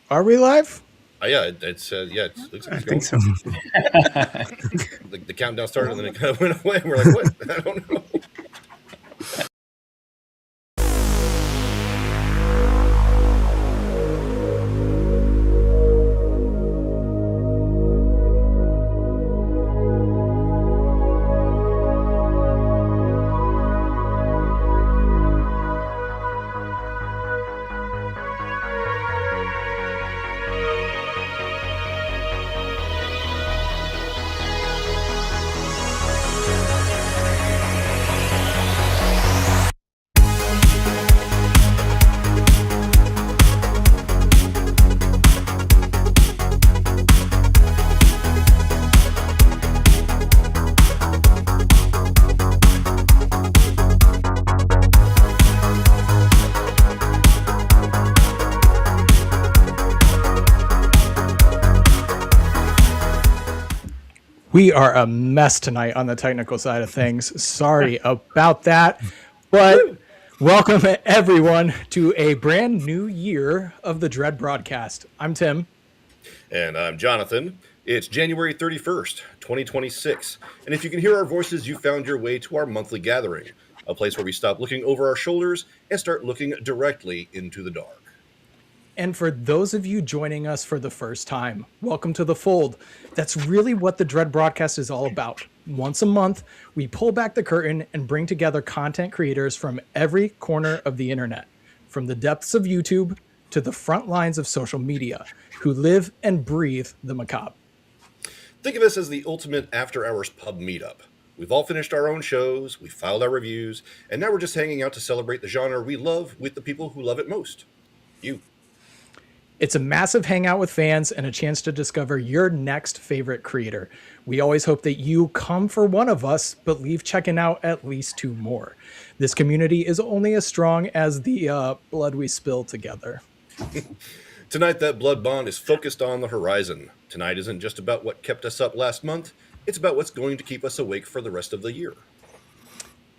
Are we live? Yeah, it looks like I it's think going. so. The countdown started and then it kind of went away. We're like, what? I don't know. We are a mess tonight on the technical side of things. Sorry about that. But welcome everyone to a brand new year of the Dread broadcast. I'm Tim. And I'm Jonathan. It's January 31st, 2026. And if you can hear our voices, you found your way to our monthly gathering, a place where we stop looking over our shoulders and start looking directly into the dark. And for those of you joining us for the first time, welcome to the fold. That's really what the Dread broadcast is all about. Once a month, we pull back the curtain and bring together content creators from every corner of the internet, from the depths of YouTube to the front lines of social media, who live and breathe the macabre. Think of us as the ultimate after-hours pub meetup. We've all finished our own shows, we filed our reviews, and now we're just hanging out to celebrate the genre we love with the people who love it most. You. It's a massive hangout with fans and a chance to discover your next favorite creator. We always hope that you come for one of us, but leave checking out at least two more. This community is only as strong as the blood we spill together. Tonight, that blood bond is focused on the horizon. Tonight isn't just about what kept us up last month. It's about what's going to keep us awake for the rest of the year.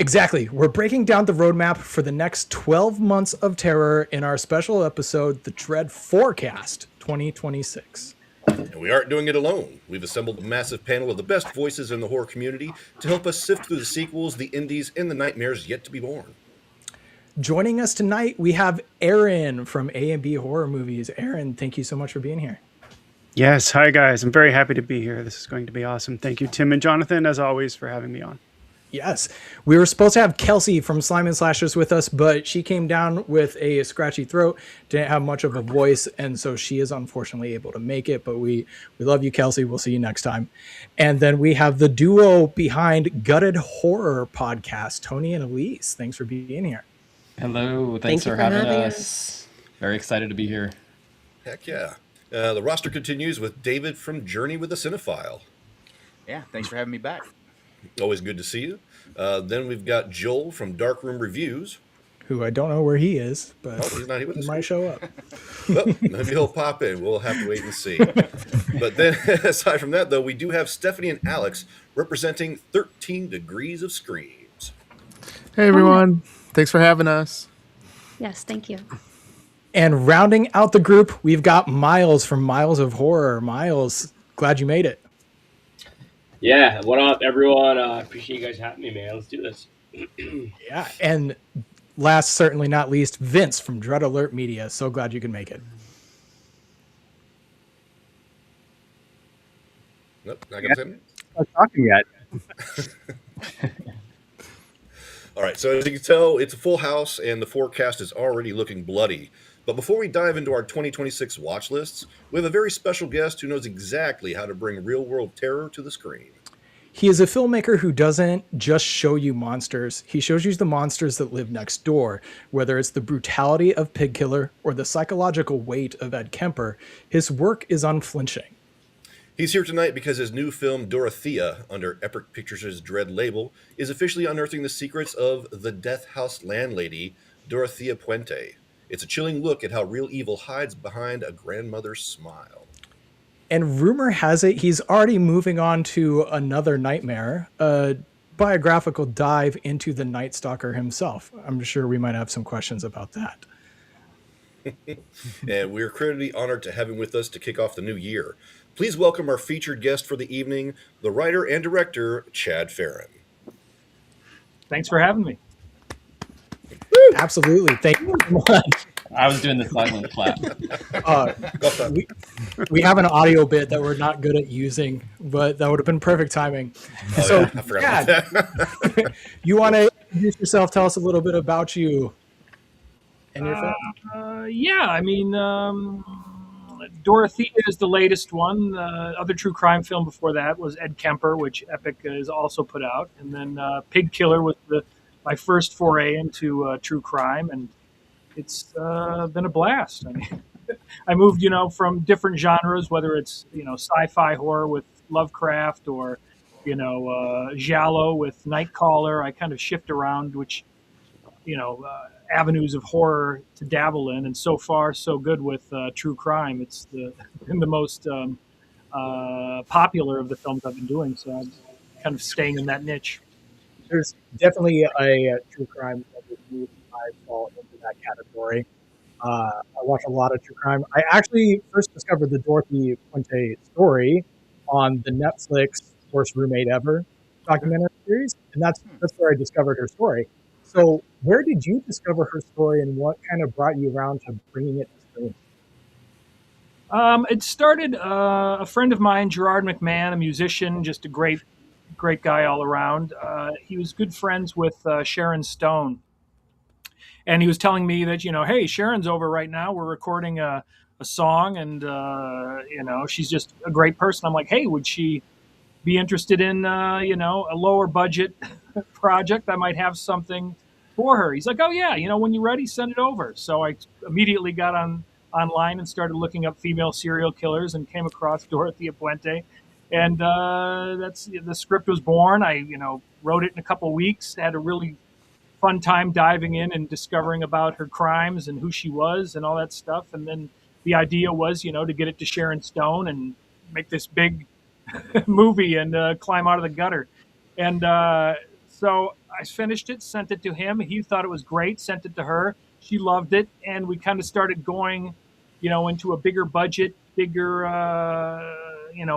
Exactly. We're breaking down the roadmap for the next 12 months of terror in our special episode, The Dread Forecast 2026. And we aren't doing it alone. We've assembled a massive panel of the best voices in the horror community to help us sift through the sequels, the indies, and the nightmares yet to be born. Joining us tonight, we have Aaron from A&B Horror Movies. Aaron, thank you so much for being here. Yes, hi guys. I'm very happy to be here. This is going to be awesome. Thank you, Tim and Jonathan, as always, for having me on. Yes, we were supposed to have Kelsi from Slime and Slashers with us, but she came down with a scratchy throat, didn't have much of a voice, and so she is unfortunately able to make it. But we love you, Kelsi. We'll see you next time. And then we have the duo behind Gutted Horror Podcast, Tony and Elise. Thanks for being here. Hello, thanks for having us. Very excited to be here. Heck yeah. The roster continues with David from Journey with a Cinephile. Yeah, thanks for having me back. Always good to see you. Then we've got Joel from Darkroom Reviews. Who I don't know where he is, but he's not here with he us. might show up. Well, maybe he'll pop in. We'll have to wait and see. But then, aside from that, though, we do have Stephanie and Alex representing 13 Degrees of Screams. Hey, everyone. Thanks for having us. Yes, thank you. And rounding out the group, we've got Miles from Miles of Horror. Miles, glad you made it. Yeah, what up, everyone? Appreciate you guys having me, man. Let's do this. Yeah, and last, certainly not least, Vince from Dread Alert Media. So glad you could make it. Nope, not going to say Not talking yet. All right, so as you can tell, it's a full house, and the forecast is already looking bloody. But before we dive into our 2026 watch lists, we have a very special guest who knows exactly how to bring real-world terror to the screen. He is a filmmaker who doesn't just show you monsters. He shows you the monsters that live next door. Whether it's the brutality of Pig Killer or the psychological weight of Ed Kemper, his work is unflinching. He's here tonight because his new film, Dorothea, under Epic Pictures' Dread label, is officially unearthing the secrets of the Death House Landlady, Dorothea Puente. It's a chilling look at how real evil hides behind a grandmother's smile. And rumor has it he's already moving on to another nightmare, a biographical dive into the Night Stalker himself. I'm sure we might have some questions about that. And we're incredibly honored to have him with us to kick off the new year. Please welcome our featured guest for the evening, the writer and director, Chad Ferrin. Thanks for having me. Absolutely. Thank you so much. I was doing the silent clap. We have an audio bit that we're not good at using, but that would have been perfect timing. So, I forgot about that. You want to introduce yourself? Tell us a little bit about you and your film. Yeah, I mean, Dorothea is the latest one. The other true crime film before that was Ed Kemper, which Epic has also put out. And then Pig Killer was my first foray into true crime. And it's been a blast. I mean, I moved, from different genres, whether it's, sci-fi horror with Lovecraft or, giallo with Nightcaller. I kind of shift around which, avenues of horror to dabble in. And so far, so good with true crime. It's been the most popular of the films I've been doing. So I'm kind of staying in that niche. There's definitely a true crime movie I fall into that category. I watch a lot of true crime. I actually first discovered the Dorothea Puente story on the Netflix Worst Roommate Ever documentary series, and that's where I discovered her story. So where did you discover her story, and what kind of brought you around to bringing it to screen? It started a friend of mine, Gerard McMahon, a musician, just a great guy all around. He was good friends with Sharon Stone. And he was telling me that, hey, Sharon's over right now. We're recording a song, and, she's just a great person. I'm like, hey, would she be interested in, a lower budget project? I might have something for her. He's like, oh, yeah, when you're ready, send it over. So I immediately got online and started looking up female serial killers and came across Dorothea Puente. And the script was born. I, wrote it in a couple weeks, had a really fun time diving in and discovering about her crimes and who she was and all that stuff. And then the idea was, to get it to Sharon Stone and make this big movie and climb out of the gutter. And so I finished it, sent it to him. He thought it was great, sent it to her. She loved it. And we kind of started going, into a bigger budget, bigger,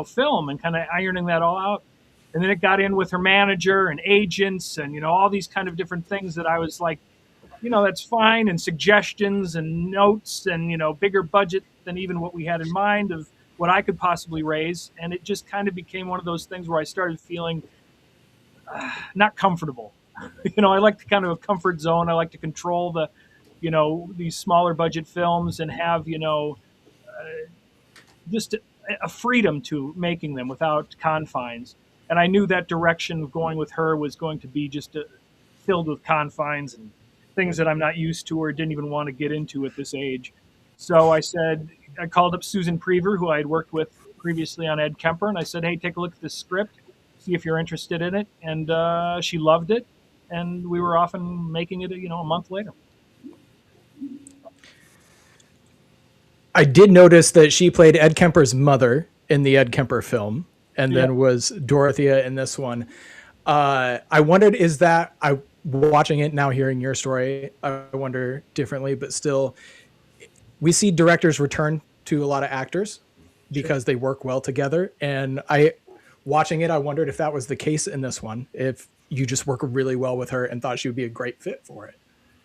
film and kind of ironing that all out. And then it got in with her manager and agents and, all these kind of different things that I was like, that's fine. And suggestions and notes and, bigger budget than even what we had in mind of what I could possibly raise. And it just kind of became one of those things where I started feeling not comfortable. I like the kind of a comfort zone. I like to control the, these smaller budget films and have, just a freedom to making them without confines. And I knew that direction of going with her was going to be just filled with confines and things that I'm not used to or didn't even want to get into at this age. So I called up Susan Prever, who I had worked with previously on Ed Kemper, and I said, hey, take a look at this script, see if you're interested in it. And she loved it, and we were off and making it, a month later. I did notice that she played Ed Kemper's mother in the Ed Kemper film, and then was Dorothea in this one. I wondered, watching it now, hearing your story, I wonder differently, but still, we see directors return to a lot of actors because they work well together. And watching it, I wondered if that was the case in this one, if you just work really well with her and thought she would be a great fit for it.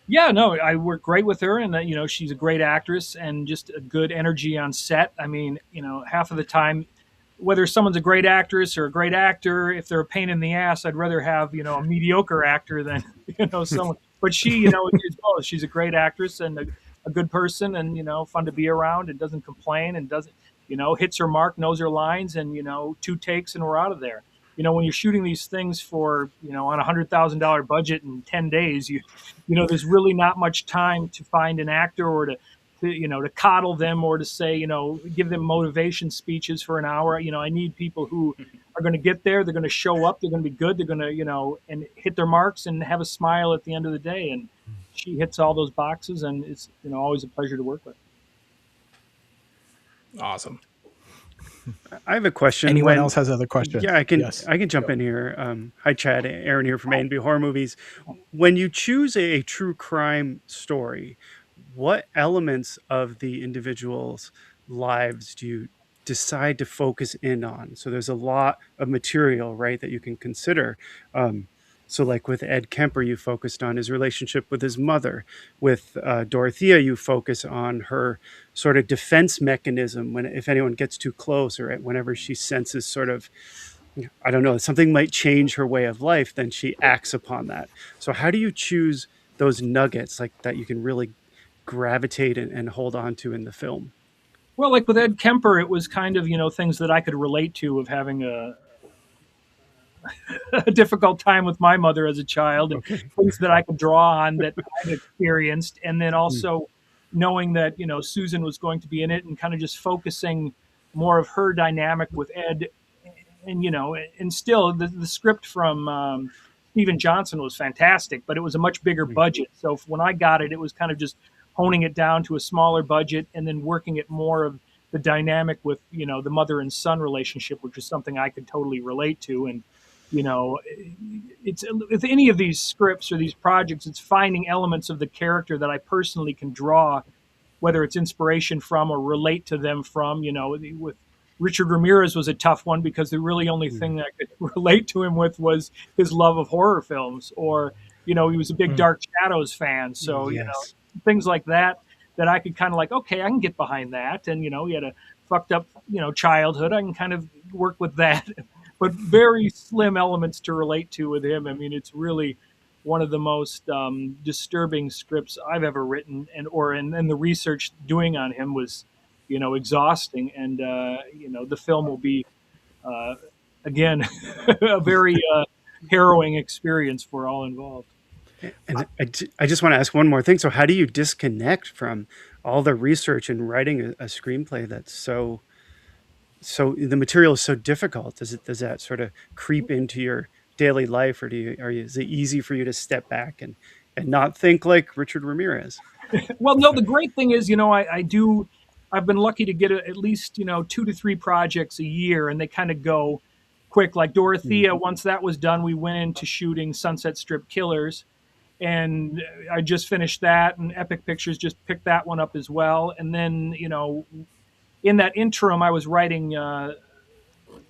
Yeah, no, I work great with her, and she's a great actress and just a good energy on set. I mean, half of the time, whether someone's a great actress or a great actor, if they're a pain in the ass, I'd rather have, a mediocre actor than, someone. But she, is both. She's a great actress and a good person and, fun to be around and doesn't complain and doesn't, hits her mark, knows her lines and, 2 takes and we're out of there. When you're shooting these things for, on $100,000 budget in 10 days, there's really not much time to find an actor or to coddle them or to say, give them motivation speeches for an hour. I need people who are going to get there. They're going to show up. They're going to be good. They're going to, and hit their marks and have a smile at the end of the day. And she hits all those boxes, and it's, always a pleasure to work with. Awesome. I have a question. Anyone else has other questions? Yeah, I can jump in here. Hi, Chad. Aaron here from A&B Horror Movies. When you choose a true crime story, what elements of the individual's lives do you decide to focus in on? So there's a lot of material, right, that you can consider. So like with Ed Kemper, you focused on his relationship with his mother. With Dorothea, you focus on her sort of defense mechanism when, if anyone gets too close, or whenever she senses sort of, I don't know, something might change her way of life, then she acts upon that. So how do you choose those nuggets like that you can really gravitate and hold on to in the film? Well, like with Ed Kemper, it was kind of, things that I could relate to, of having a difficult time with my mother as a child, and Okay. things that I could draw on that I've experienced. And then also knowing that, Susan was going to be in it, and kind of just focusing more of her dynamic with Ed. And, and still the script from Stephen Johnson was fantastic, but it was a much bigger budget. So when I got it, it was kind of just honing it down to a smaller budget, and then working it more of the dynamic with, the mother and son relationship, which is something I could totally relate to. And, it's with any of these scripts or these projects, it's finding elements of the character that I personally can draw, whether it's inspiration from or relate to them from. With Richard Ramirez was a tough one, because the really only thing that I could relate to him with was his love of horror films, or, he was a big Dark Shadows fan. So, Yes. things like that I could kind of like, okay, I can get behind that. And, he had a fucked up, childhood. I can kind of work with that, but very slim elements to relate to with him. I mean, it's really one of the most disturbing scripts I've ever written, and the research doing on him was, exhausting. And, the film will be, again, a very harrowing experience for all involved. And I just want to ask one more thing. So how do you disconnect from all the research and writing a screenplay that's so the material is so difficult? Does that sort of creep into your daily life, or is it easy for you to step back and not think like Richard Ramirez? Well, no, the great thing is, I've been lucky to get at least, 2 to 3 projects a year, and they kind of go quick. Like Dorothea, once that was done, we went into shooting Sunset Strip Killers, and I just finished that, and Epic Pictures just picked that one up as well. And then, in that interim, I was writing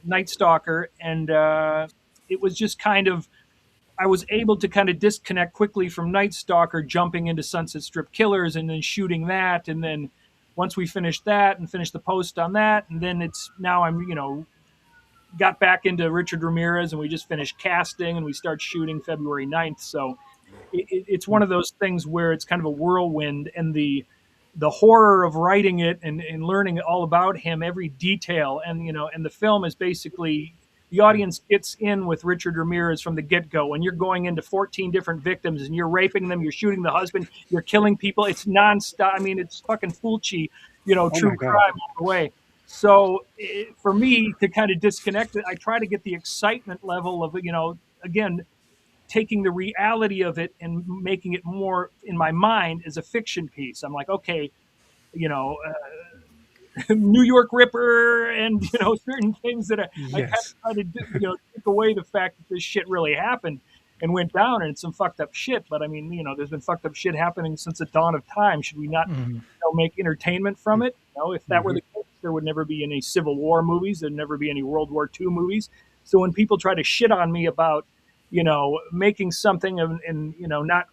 Night Stalker, and it was just kind of, I was able to kind of disconnect quickly from Night Stalker, jumping into Sunset Strip Killers, and then shooting that. And then once we finished that and finished the post on that, and then I'm got back into Richard Ramirez, and we just finished casting, and we start shooting February 9th. So it's one of those things where it's kind of a whirlwind, and the horror of writing it and learning all about him, every detail. And, and the film is basically, the audience gets in with Richard Ramirez from the get-go, and you're going into 14 different victims, and you're raping them, you're shooting the husband, you're killing people. It's nonstop. I mean, it's fucking Fulci, true crime all the way. So for me to kind of disconnect it, I try to get the excitement level of, again, taking the reality of it and making it more in my mind as a fiction piece. I'm like, okay, New York Ripper, and certain things that I kind of try to take away the fact that this shit really happened and went down, and it's some fucked up shit. But I mean, there's been fucked up shit happening since the dawn of time. Should we not make entertainment from it? If that were the case, there would never be any Civil War movies. There'd never be any World War II movies. So when people try to shit on me about making something and not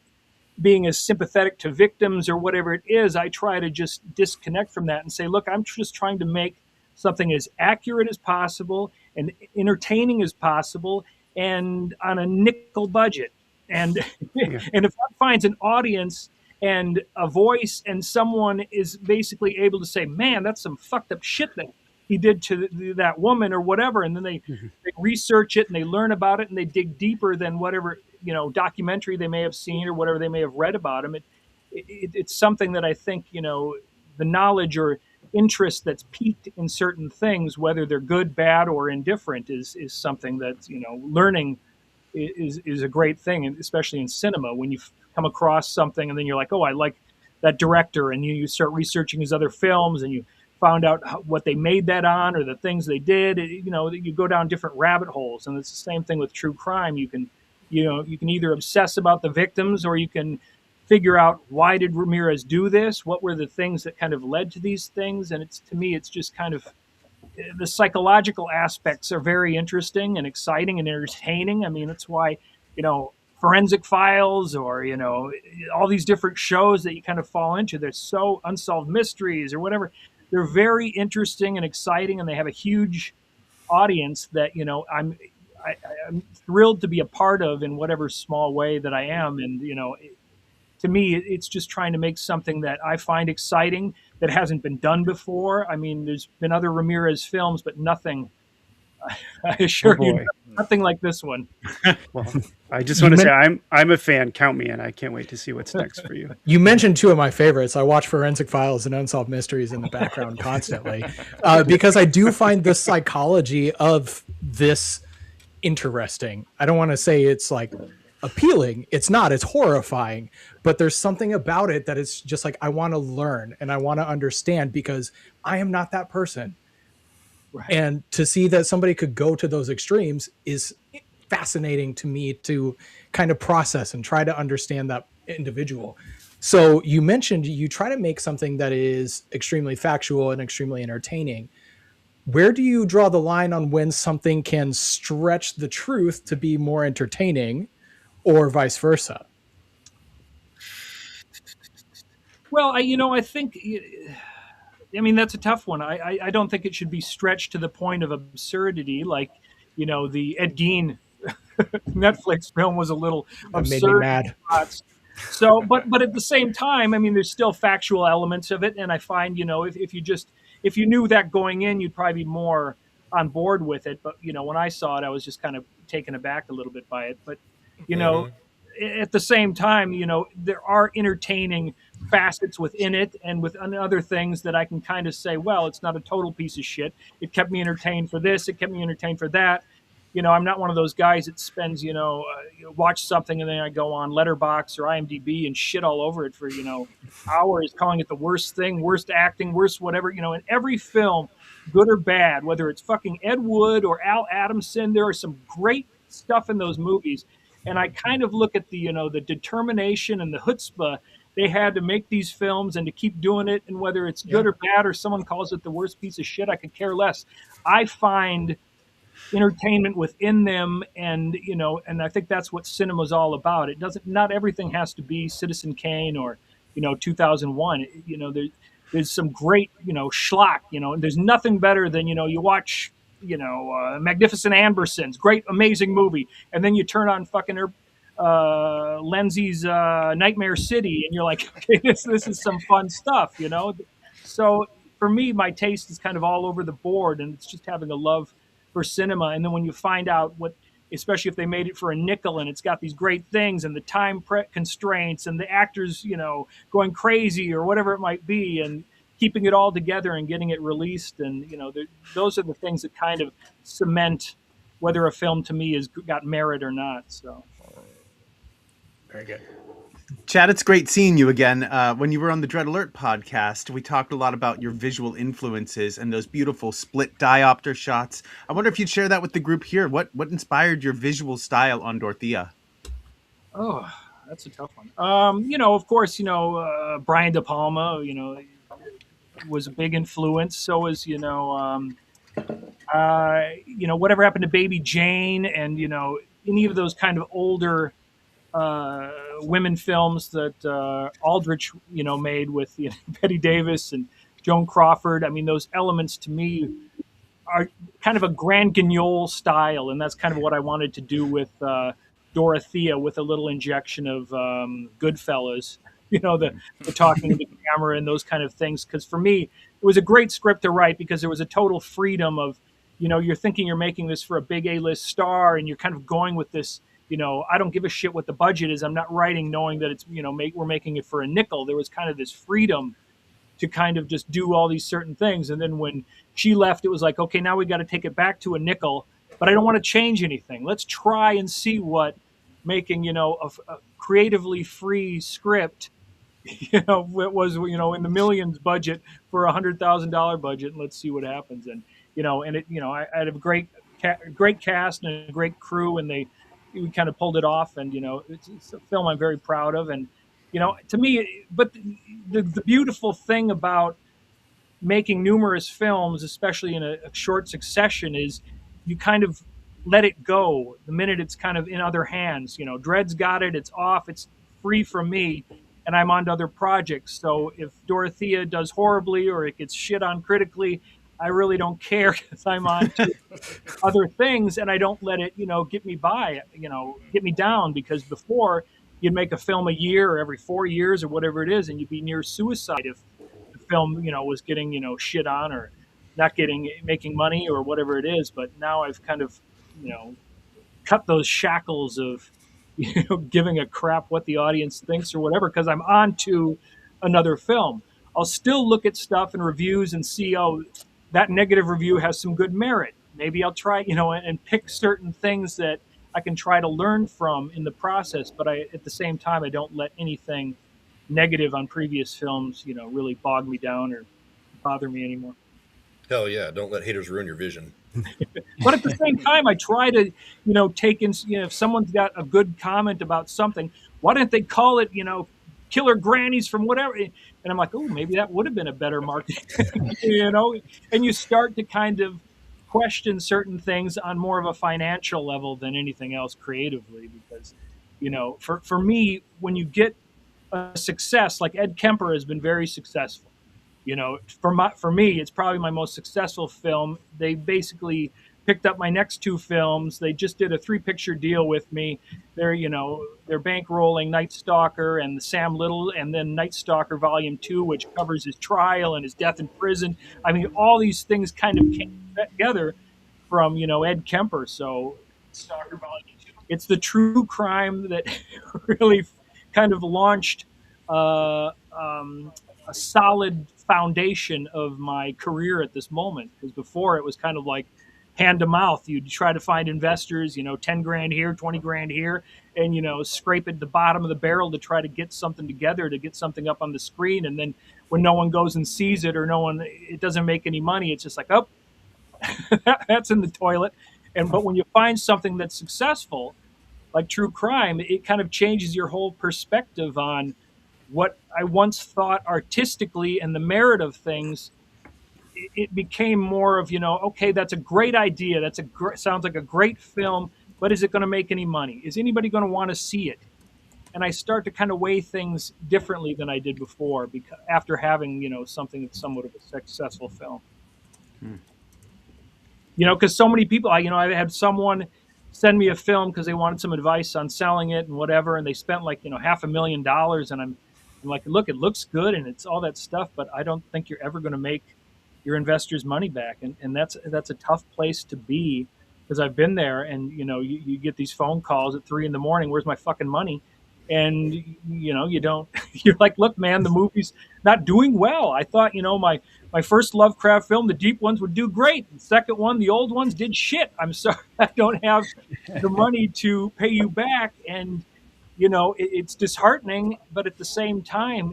being as sympathetic to victims or whatever it is, I try to just disconnect from that and say, look, I'm just trying to make something as accurate as possible and entertaining as possible, and on a nickel budget. And and if that finds an audience and a voice, and someone is basically able to say, man, that's some fucked up shit that he did to that woman or whatever, and then they research it and they learn about it and they dig deeper than whatever documentary they may have seen or whatever they may have read about him. It's something that I think the knowledge or interest that's piqued in certain things, whether they're good, bad, or indifferent, is something that learning is a great thing, and especially in cinema, when you come across something and then you're like, oh, I like that director, and you start researching his other films, and you found out what they made that on, or the things they did. You go down different rabbit holes, and it's the same thing with true crime. You can either obsess about the victims, or you can figure out, why did Ramirez do this? What were the things that kind of led to these things? And to me, it's just kind of, the psychological aspects are very interesting and exciting and entertaining. I mean, that's why, Forensic Files, or, all these different shows that you kind of fall into, they're so unsolved mysteries or whatever. They're very interesting and exciting, and they have a huge audience that, I'm thrilled to be a part of in whatever small way that I am. And, to me, it's just trying to make something that I find exciting, that hasn't been done before. I mean, there's been other Ramirez films, but nothing, I assure you, nothing like this one. Well, I just want to say I'm a fan. Count me in. I can't wait to see what's next for you. You mentioned two of my favorites. I watch Forensic Files and Unsolved Mysteries in the background constantly, because I do find the psychology of this interesting. I don't want to say it's like appealing. It's not. It's horrifying. But there's something about it that it's just like, I want to learn and I want to understand, because I am not that person. Right. And to see that somebody could go to those extremes is fascinating to me to kind of process and try to understand that individual. So you mentioned you try to make something that is extremely factual and extremely entertaining. Where do you draw the line on when something can stretch the truth to be more entertaining, or vice versa? Well, I think, that's a tough one. I don't think it should be stretched to the point of absurdity. Like, the Ed Gein Netflix film was a little absurd. Made me mad. So, but at the same time, there's still factual elements of it. And I find, if you knew that going in, you'd probably be more on board with it. But, when I saw it, I was just kind of taken aback a little bit by it. But, at the same time, there are entertaining facets within it, and with other things that I can kind of say, well, it's not a total piece of shit. It kept me entertained for this. It kept me entertained for that. I'm not one of those guys that spends, watch something and then I go on Letterboxd or IMDb and shit all over it for, hours, calling it the worst thing, worst acting, worst whatever. In every film, good or bad, whether it's fucking Ed Wood or Al Adamson, there are some great stuff in those movies. And I kind of look at the, the determination and the chutzpah they had to make these films and to keep doing it. And whether it's good or bad, or someone calls it the worst piece of shit, I could care less. I find entertainment within them, and and I think that's what cinema's all about. It doesn't, not everything has to be Citizen Kane or 2001. There's some great schlock. And there's nothing better than you watch Magnificent Ambersons, great amazing movie, and then you turn on fucking Lindsay's Nightmare City, and you're like, okay, this is some fun stuff. So for me, my taste is kind of all over the board, and it's just having a love for cinema. And then when you find out what, especially if they made it for a nickel and it's got these great things and the time constraints and the actors, going crazy or whatever it might be, and keeping it all together and getting it released. And, those are the things that kind of cement whether a film to me has got merit or not. So. Very good. Chad, it's great seeing you again. When you were on the Dread Alert podcast, we talked a lot about your visual influences and those beautiful split diopter shots. I wonder if you'd share that with the group here. What inspired your visual style on Dorothea? Oh, that's a tough one. Of course, Brian De Palma, was a big influence. So was, whatever happened to Baby Jane, and, any of those kind of older women films that Aldrich, made with Bette Davis and Joan Crawford. Those elements to me are kind of a Grand Guignol style, and that's kind of what I wanted to do with Dorothea, with a little injection of Goodfellas, the talking to the camera and those kind of things. Because for me, it was a great script to write, because there was a total freedom of, you're thinking you're making this for a big A-list star, and you're kind of going with this, I don't give a shit what the budget is. I'm not writing knowing that it's, we're making it for a nickel. There was kind of this freedom to kind of just do all these certain things. And then when she left, it was like, okay, now we got to take it back to a nickel, but I don't want to change anything. Let's try and see what making, a creatively free script, it was, in the millions budget for $100,000 budget, and let's see what happens. And, I had a great cast and a great crew, and we kind of pulled it off. And, it's a film I'm very proud of. And to me, but the beautiful thing about making numerous films, especially in a short succession, is you kind of let it go the minute it's kind of in other hands. Dread's got it, it's off, it's free from me, and I'm on to other projects. So if Dorothea does horribly or it gets shit on critically, I really don't care because I'm on to other things, and I don't let it, get me by, get me down, because before you'd make a film a year or every 4 years or whatever it is, and you'd be near suicide if the film, was getting, shit on or not making money or whatever it is. But now I've kind of, cut those shackles of, giving a crap what the audience thinks or whatever, because I'm on to another film. I'll still look at stuff and reviews and see, oh, that negative review has some good merit. Maybe I'll try, and pick certain things that I can try to learn from in the process. But at the same time, I don't let anything negative on previous films, really bog me down or bother me anymore. Hell yeah. Don't let haters ruin your vision. But at the same time, I try to, take in, if someone's got a good comment about something, why didn't they call it, Killer Grannies from whatever? And I'm like, oh, maybe that would have been a better market, and you start to kind of question certain things on more of a financial level than anything else creatively, because, for me, when you get a success, like Ed Kemper has been very successful. For me, it's probably my most successful film. They basically picked up my next two films. They just did a 3-picture deal with me. They're bankrolling Night Stalker and the Sam Little, and then Night Stalker Volume 2, which covers his trial and his death in prison. I mean, all these things kind of came together from, Ed Kemper. So Stalker Volume 2. It's the true crime that really kind of launched a solid foundation of my career at this moment, because before it was kind of like hand to mouth. You'd try to find investors, 10 grand here, 20 grand here, and, scrape at the bottom of the barrel to try to get something together, to get something up on the screen. And then when no one goes and sees it, or it doesn't make any money, it's just like, oh, that's in the toilet. But when you find something that's successful, like true crime, it kind of changes your whole perspective on what I once thought artistically and the merit of things. It became more of, okay, that's a great idea. Sounds like a great film, but is it going to make any money? Is anybody going to want to see it? And I start to kind of weigh things differently than I did before, because after having, something that's somewhat of a successful film. Because so many people, I had someone send me a film because they wanted some advice on selling it and whatever, and they spent like, $500,000, and I'm like, look, it looks good and it's all that stuff, but I don't think you're ever going to make your investors' money back. And that's a tough place to be, because I've been there, and you get these phone calls at 3 a.m. where's my fucking money? And you don't, you're like, look, man, the movie's not doing well. I thought, my first Lovecraft film, The Deep Ones, would do great. The second one, the old ones, did shit. I'm sorry, I don't have the money to pay you back. And it's disheartening, but at the same time,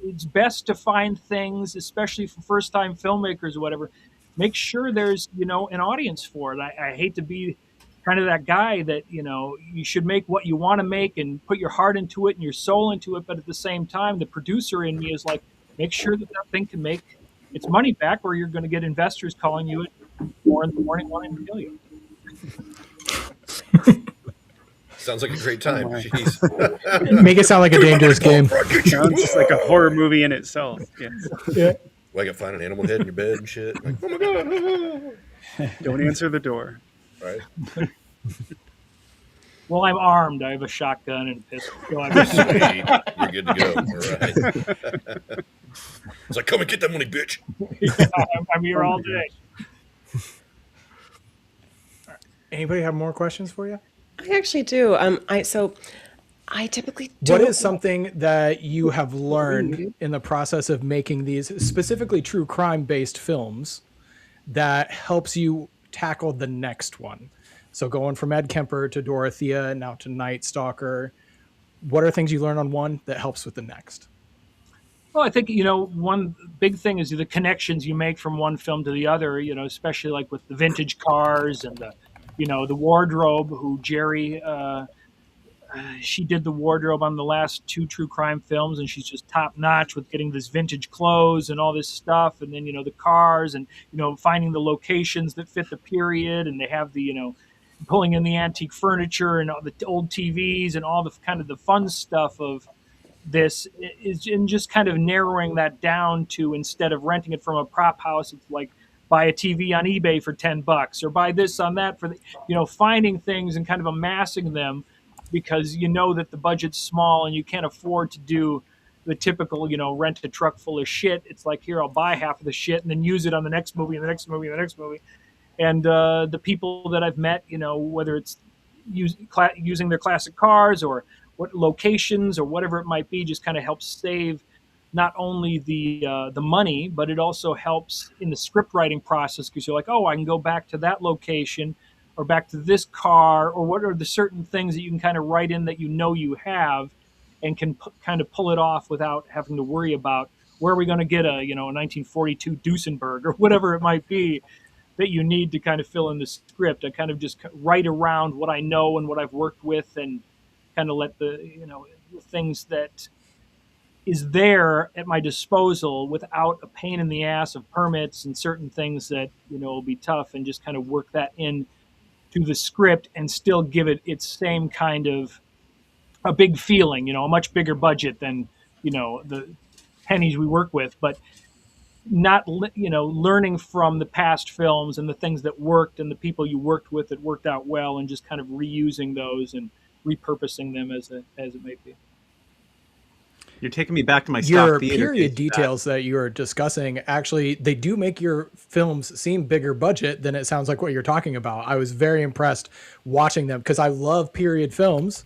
it's best to find things, especially for first-time filmmakers or whatever. Make sure there's, an audience for it. I hate to be kind of that guy that, you should make what you want to make and put your heart into it and your soul into it. But at the same time, the producer in me is like, make sure that thing can make its money back, or you're going to get investors calling you at 4 in the morning wanting to kill you. Sounds like a great time. Make it sound like a dangerous game. Sounds just like a horror movie in itself. Yes. Yeah. Like, I find an animal head in your bed and shit. Like, oh my god! Don't answer the door. Right. Well, I'm armed. I have a shotgun and a pistol. So Sweet. You're good to go. All right. It's like, come and get that money, bitch. Yeah, I'm here all day. Anybody have more questions for you? I actually do. I typically do. What is something that you have learned in the process of making these specifically true crime based films that helps you tackle the next one? So going from Ed Kemper to Dorothea, now to Night Stalker, what are things you learn on one that helps with the next? Well, I think, one big thing is the connections you make from one film to the other, especially like with the vintage cars and the wardrobe, who Jerry she did the wardrobe on the last 2 true crime films, and she's just top notch with getting this vintage clothes and all this stuff. And then, the cars and, finding the locations that fit the period. And they have the, pulling in the antique furniture and all the old TVs and all the kind of the fun stuff of this is, and just kind of narrowing that down to, instead of renting it from a prop house, it's like buy a TV on eBay for $10 or buy this on that for the, finding things and kind of amassing them, because that the budget's small and you can't afford to do the typical, rent a truck full of shit. It's like, here, I'll buy half of the shit and then use it on the next movie and the next movie and the next movie. And the people that I've met, whether it's using their classic cars or what locations or whatever it might be, just kind of helps save not only the money, but it also helps in the script writing process, because you're like, oh, I can go back to that location or back to this car, or what are the certain things that you can kind of write in that you have and can kind of pull it off without having to worry about where are we going to get a 1942 Duesenberg or whatever it might be that you need to kind of fill in the script. I kind of just write around what I know and what I've worked with, and kind of let the things that is there at my disposal without a pain in the ass of permits and certain things that will be tough, and just kind of work that in to the script and still give it its same kind of a big feeling, a much bigger budget than the pennies we work with, but not learning from the past films and the things that worked and the people you worked with that worked out well, and just kind of reusing those and repurposing them as it may be. You're taking me back to my your stock theater period days, details that you were discussing. Actually, they do make your films seem bigger budget than it sounds like what you're talking about. I was very impressed watching them, because I love period films,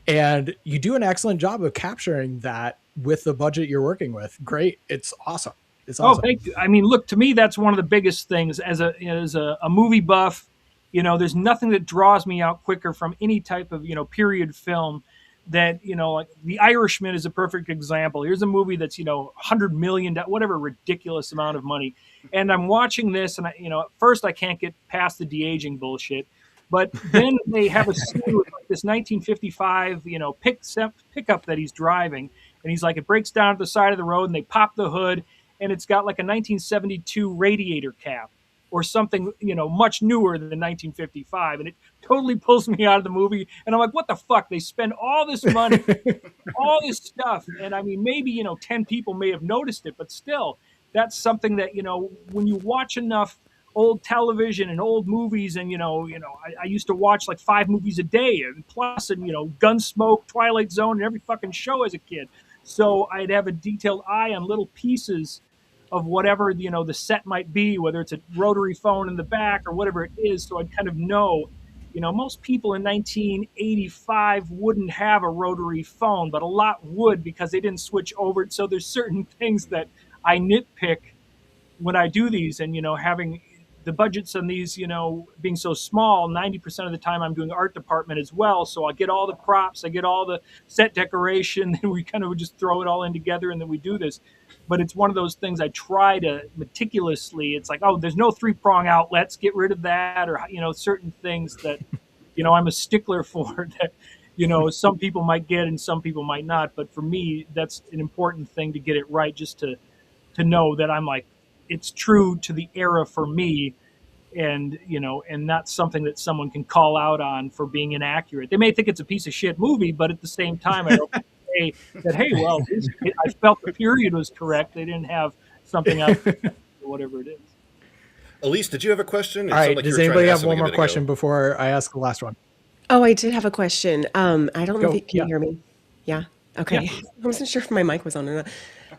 and you do an excellent job of capturing that with the budget you're working with. Great. It's awesome. It's awesome. Oh, thank you. I mean, look, to me, that's one of the biggest things as a movie buff. There's nothing that draws me out quicker from any type of, period film that, like The Irishman is a perfect example. Here's a movie that's, $100 million, whatever ridiculous amount of money. And I'm watching this, and at first I can't get past the de-aging bullshit. But then they have a scene with like this 1955, pickup that he's driving. And he's like, it breaks down at the side of the road, and they pop the hood, and it's got like a 1972 radiator cap or something, much newer than 1955. And it totally pulls me out of the movie. And I'm like, what the fuck? They spend all this money, all this stuff. And I mean, maybe, 10 people may have noticed it, but still, that's something that, when you watch enough old television and old movies, and, I used to watch like 5 movies a day, and plus, and, Gunsmoke, Twilight Zone, and every fucking show as a kid. So I'd have a detailed eye on little pieces of whatever, the set might be, whether it's a rotary phone in the back or whatever it is. So I'd kind of know, most people in 1985 wouldn't have a rotary phone, but a lot would, because they didn't switch over. So there's certain things that I nitpick when I do these, and, having the budgets on these, being so small, 90% of the time I'm doing art department as well. So I get all the props, I get all the set decoration, and we kind of just throw it all in together, and then we do this. But it's one of those things I try to meticulously, it's like, oh, there's no 3-prong outlets, get rid of that, or, certain things that, I'm a stickler for that, some people might get and some people might not. But for me, that's an important thing to get it right, just to know that I'm like, it's true to the era for me, and and not something that someone can call out on for being inaccurate. They may think it's a piece of shit movie, but at the same time, I don't say that, hey, well, I felt the period was correct. They didn't have something else, or whatever it is. Elise, did you have a question? All right. Does anybody have one more question before I ask the last one? Oh, I did have a question. I don't know if you can hear me. Yeah. Okay. Yeah. I wasn't sure if my mic was on or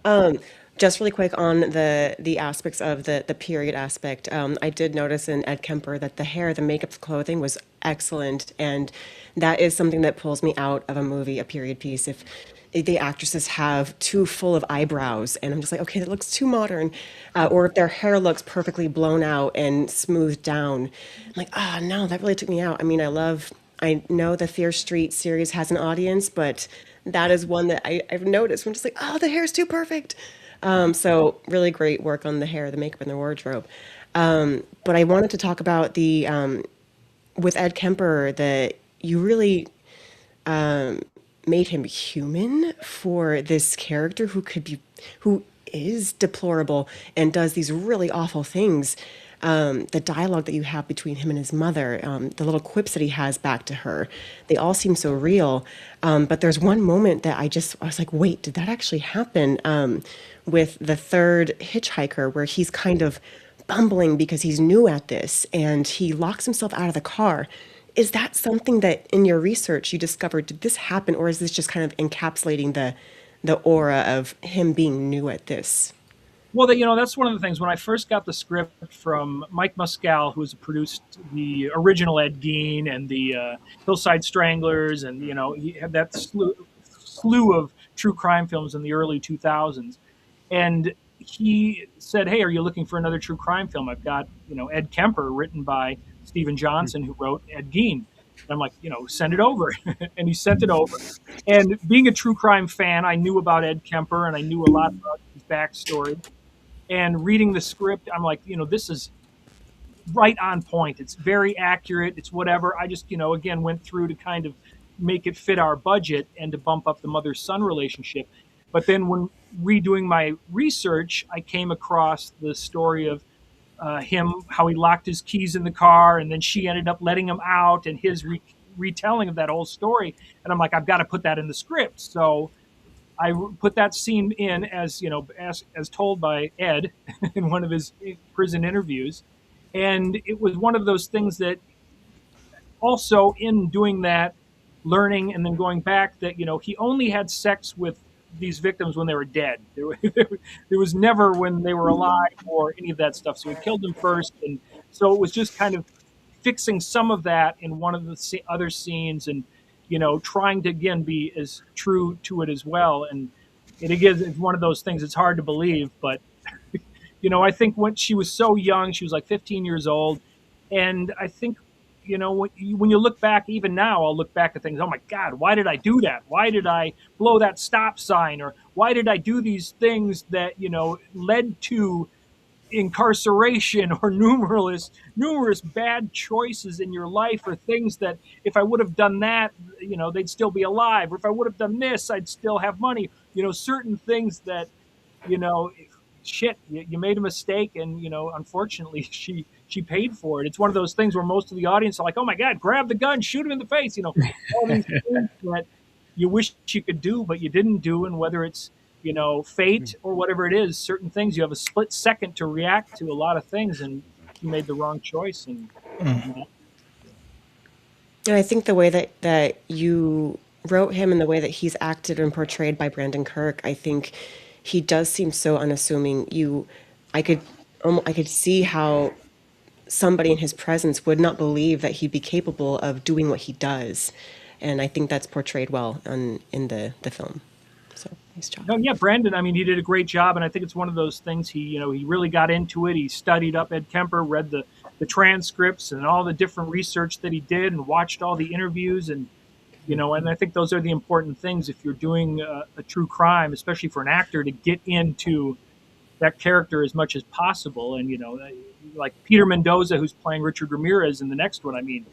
not. Just really quick on the aspects of the period aspect. I did notice in Ed Kemper that the hair, the makeup, the clothing was excellent. And that is something that pulls me out of a movie, a period piece. If the actresses have too full of eyebrows, and I'm just like, okay, that looks too modern. Or if their hair looks perfectly blown out and smoothed down. I'm like, no, that really took me out. I mean, I know the Fear Street series has an audience, but that is one that I've noticed. I'm just like, oh, the hair's too perfect. So really great work on the hair, the makeup, and the wardrobe. But I wanted to talk about with Ed Kemper, that you really made him human for this character who is deplorable and does these really awful things. The dialogue that you have between him and his mother, the little quips that he has back to her, they all seem so real. But there's one moment that I was like, wait, did that actually happen? With the third hitchhiker, where he's kind of bumbling because he's new at this and he locks himself out of the car. Is that something that in your research you discovered? Did this happen, or is this just kind of encapsulating the aura of him being new at this? Well, that's one of the things. When I first got the script from Mike Muscal, who has produced the original Ed Gein and the Hillside Stranglers, and he had that slew of true crime films in the early 2000s, and he said, "Hey, are you looking for another true crime film? I've got Ed Kemper, written by Stephen Johnson, who wrote Ed Gein." And I'm like, send it over. And he sent it over. And being a true crime fan, I knew about Ed Kemper and I knew a lot about his backstory. And reading the script, I'm like, this is right on point. It's very accurate. It's whatever. I just, again, went through to kind of make it fit our budget and to bump up the mother-son relationship. But then when redoing my research, I came across the story of him, how he locked his keys in the car, and then she ended up letting him out, and his retelling of that whole story. And I'm like, I've got to put that in the script. So I put that scene in as told by Ed in one of his prison interviews. And it was one of those things that also in doing that, learning and then going back, that, he only had sex with these victims when they were dead. There was never when they were alive or any of that stuff. So he killed them first. And so it was just kind of fixing some of that in one of the other scenes and, trying to, again, be as true to it as well. And it, again, is one of those things. It's hard to believe, but, I think when she was so young, she was like 15 years old. And I think, when you look back, even now, I'll look back at things. Oh my God, why did I do that? Why did I blow that stop sign? Or why did I do these things that, led to incarceration or numerous bad choices in your life, or things that if I would have done that, they'd still be alive. Or if I would have done this, I'd still have money. Certain things that, you made a mistake, and unfortunately she paid for it. It's one of those things where most of the audience are like, oh my God, grab the gun, shoot him in the face, all these things that you wish you could do but you didn't do. And whether it's fate or whatever it is, certain things you have a split second to react to a lot of things, and you made the wrong choice. And and I think the way that you wrote him and the way that he's acted and portrayed by Brandon Kirk, I think he does seem so unassuming. I could see how somebody in his presence would not believe that he'd be capable of doing what he does, and I think that's portrayed well in the film. So nice job. No, yeah, Brandon. I mean, he did a great job, and I think it's one of those things. He really got into it. He studied up Ed Kemper, read the transcripts and all the different research that he did, and watched all the interviews, and and I think those are the important things if you're doing a true crime, especially for an actor, to get into that character as much as possible. And like Peter Mendoza, who's playing Richard Ramirez in the next one. I mean,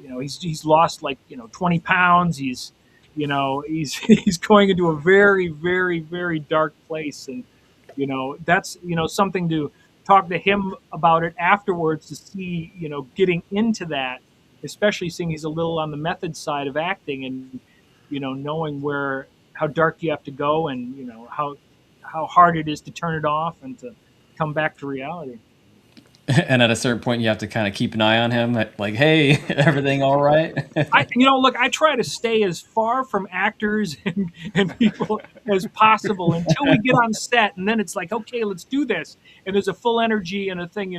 he's lost 20 pounds. He's he's going into a very, very, very dark place, and that's something to talk to him about it afterwards, to see getting into that, especially seeing he's a little on the method side of acting, and knowing how dark you have to go, and how hard it is to turn it off and to come back to reality. And at a certain point, you have to kind of keep an eye on him, like, hey, everything all right? Look, I try to stay as far from actors and people as possible until we get on set, and then it's like, okay, let's do this. And there's a full energy and a thing.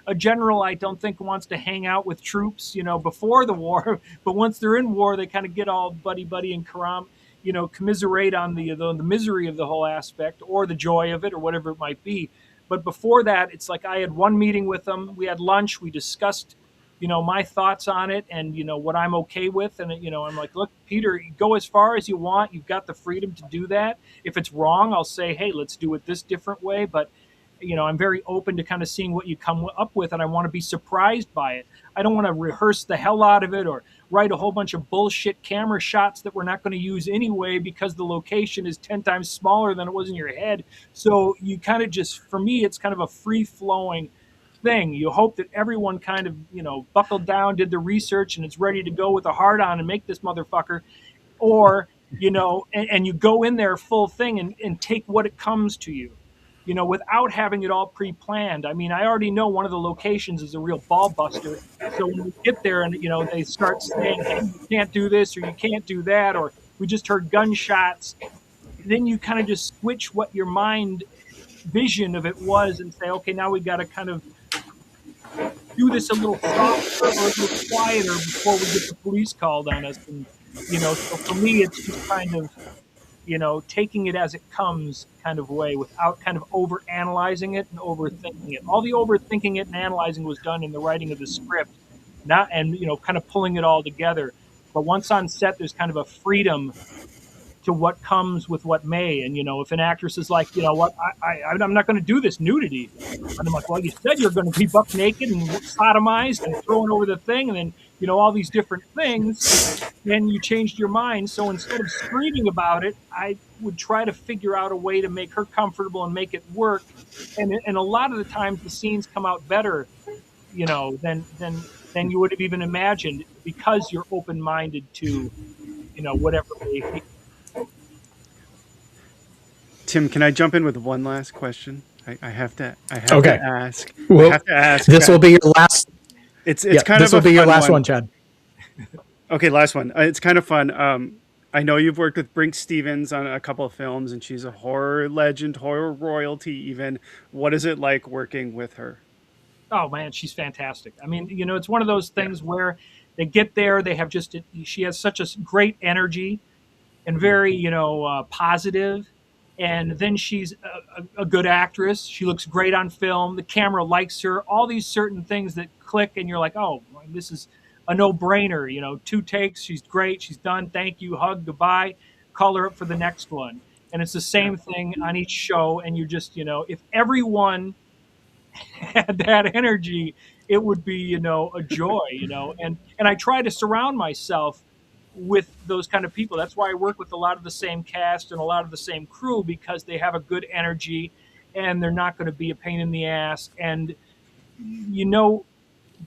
A general, I don't think, wants to hang out with troops, before the war, but once they're in war, they kind of get all buddy and commiserate on the misery of the whole aspect, or the joy of it, or whatever it might be. But before that, it's like I had one meeting with them. We had lunch. We discussed, my thoughts on it, and what I'm okay with. And I'm like, look, Peter, go as far as you want. You've got the freedom to do that. If it's wrong, I'll say, hey, let's do it this different way. But I'm very open to kind of seeing what you come up with, and I want to be surprised by it. I don't want to rehearse the hell out of it or write a whole bunch of bullshit camera shots that we're not going to use anyway because the location is 10 times smaller than it was in your head. So you kind of just, for me, it's kind of a free flowing thing. You hope that everyone kind of, buckled down, did the research, and it's ready to go with a hard on and make this motherfucker. Or, and you go in there full thing and take what it comes to you, without having it all pre-planned. I mean, I already know one of the locations is a real ball buster. So when we get there and, they start saying, hey, you can't do this or you can't do that, or we just heard gunshots, then you kind of just switch what your mind vision of it was and say, okay, now we got to kind of do this a little softer or a little quieter before we get the police called on us. And, so for me, it's just kind of, taking it as it comes kind of way without kind of over analyzing it and overthinking it. All the overthinking it and analyzing was done in the writing of the script, kind of pulling it all together. But once on set, there's kind of a freedom to what comes with what may. And, if an actress is like, what, I'm not going to do this nudity. And I'm like, well, you said you're going to be buck naked and sodomized and thrown over the thing. And then, all these different things. Then you changed your mind. So instead of screaming about it, I would try to figure out a way to make her comfortable and make it work. And a lot of the times the scenes come out better, than you would have even imagined because you're open-minded to, whatever may be. Tim, can I jump in with one last question? I have to ask. Well, I have to ask. This will be your last. It's kind this of will be your last one, Chad. Okay, last one. It's kind of fun. I know you've worked with Brinke Stevens on a couple of films, and she's a horror legend, horror royalty even. What is it like working with her? Oh, man, she's fantastic. I mean, it's one of those things where they get there, she has such a great energy and very, positive. And then she's a good actress. She looks great on film. The camera likes her. All these certain things that click, and you're like, oh, this is a no-brainer. 2 takes, she's great. She's done. Thank you. Hug. Goodbye. Call her up for the next one. And it's the same thing on each show. And you just, if everyone had that energy, it would be, a joy. And I try to surround myself with those kind of people. That's why I work with a lot of the same cast and a lot of the same crew, because they have a good energy and they're not going to be a pain in the ass. And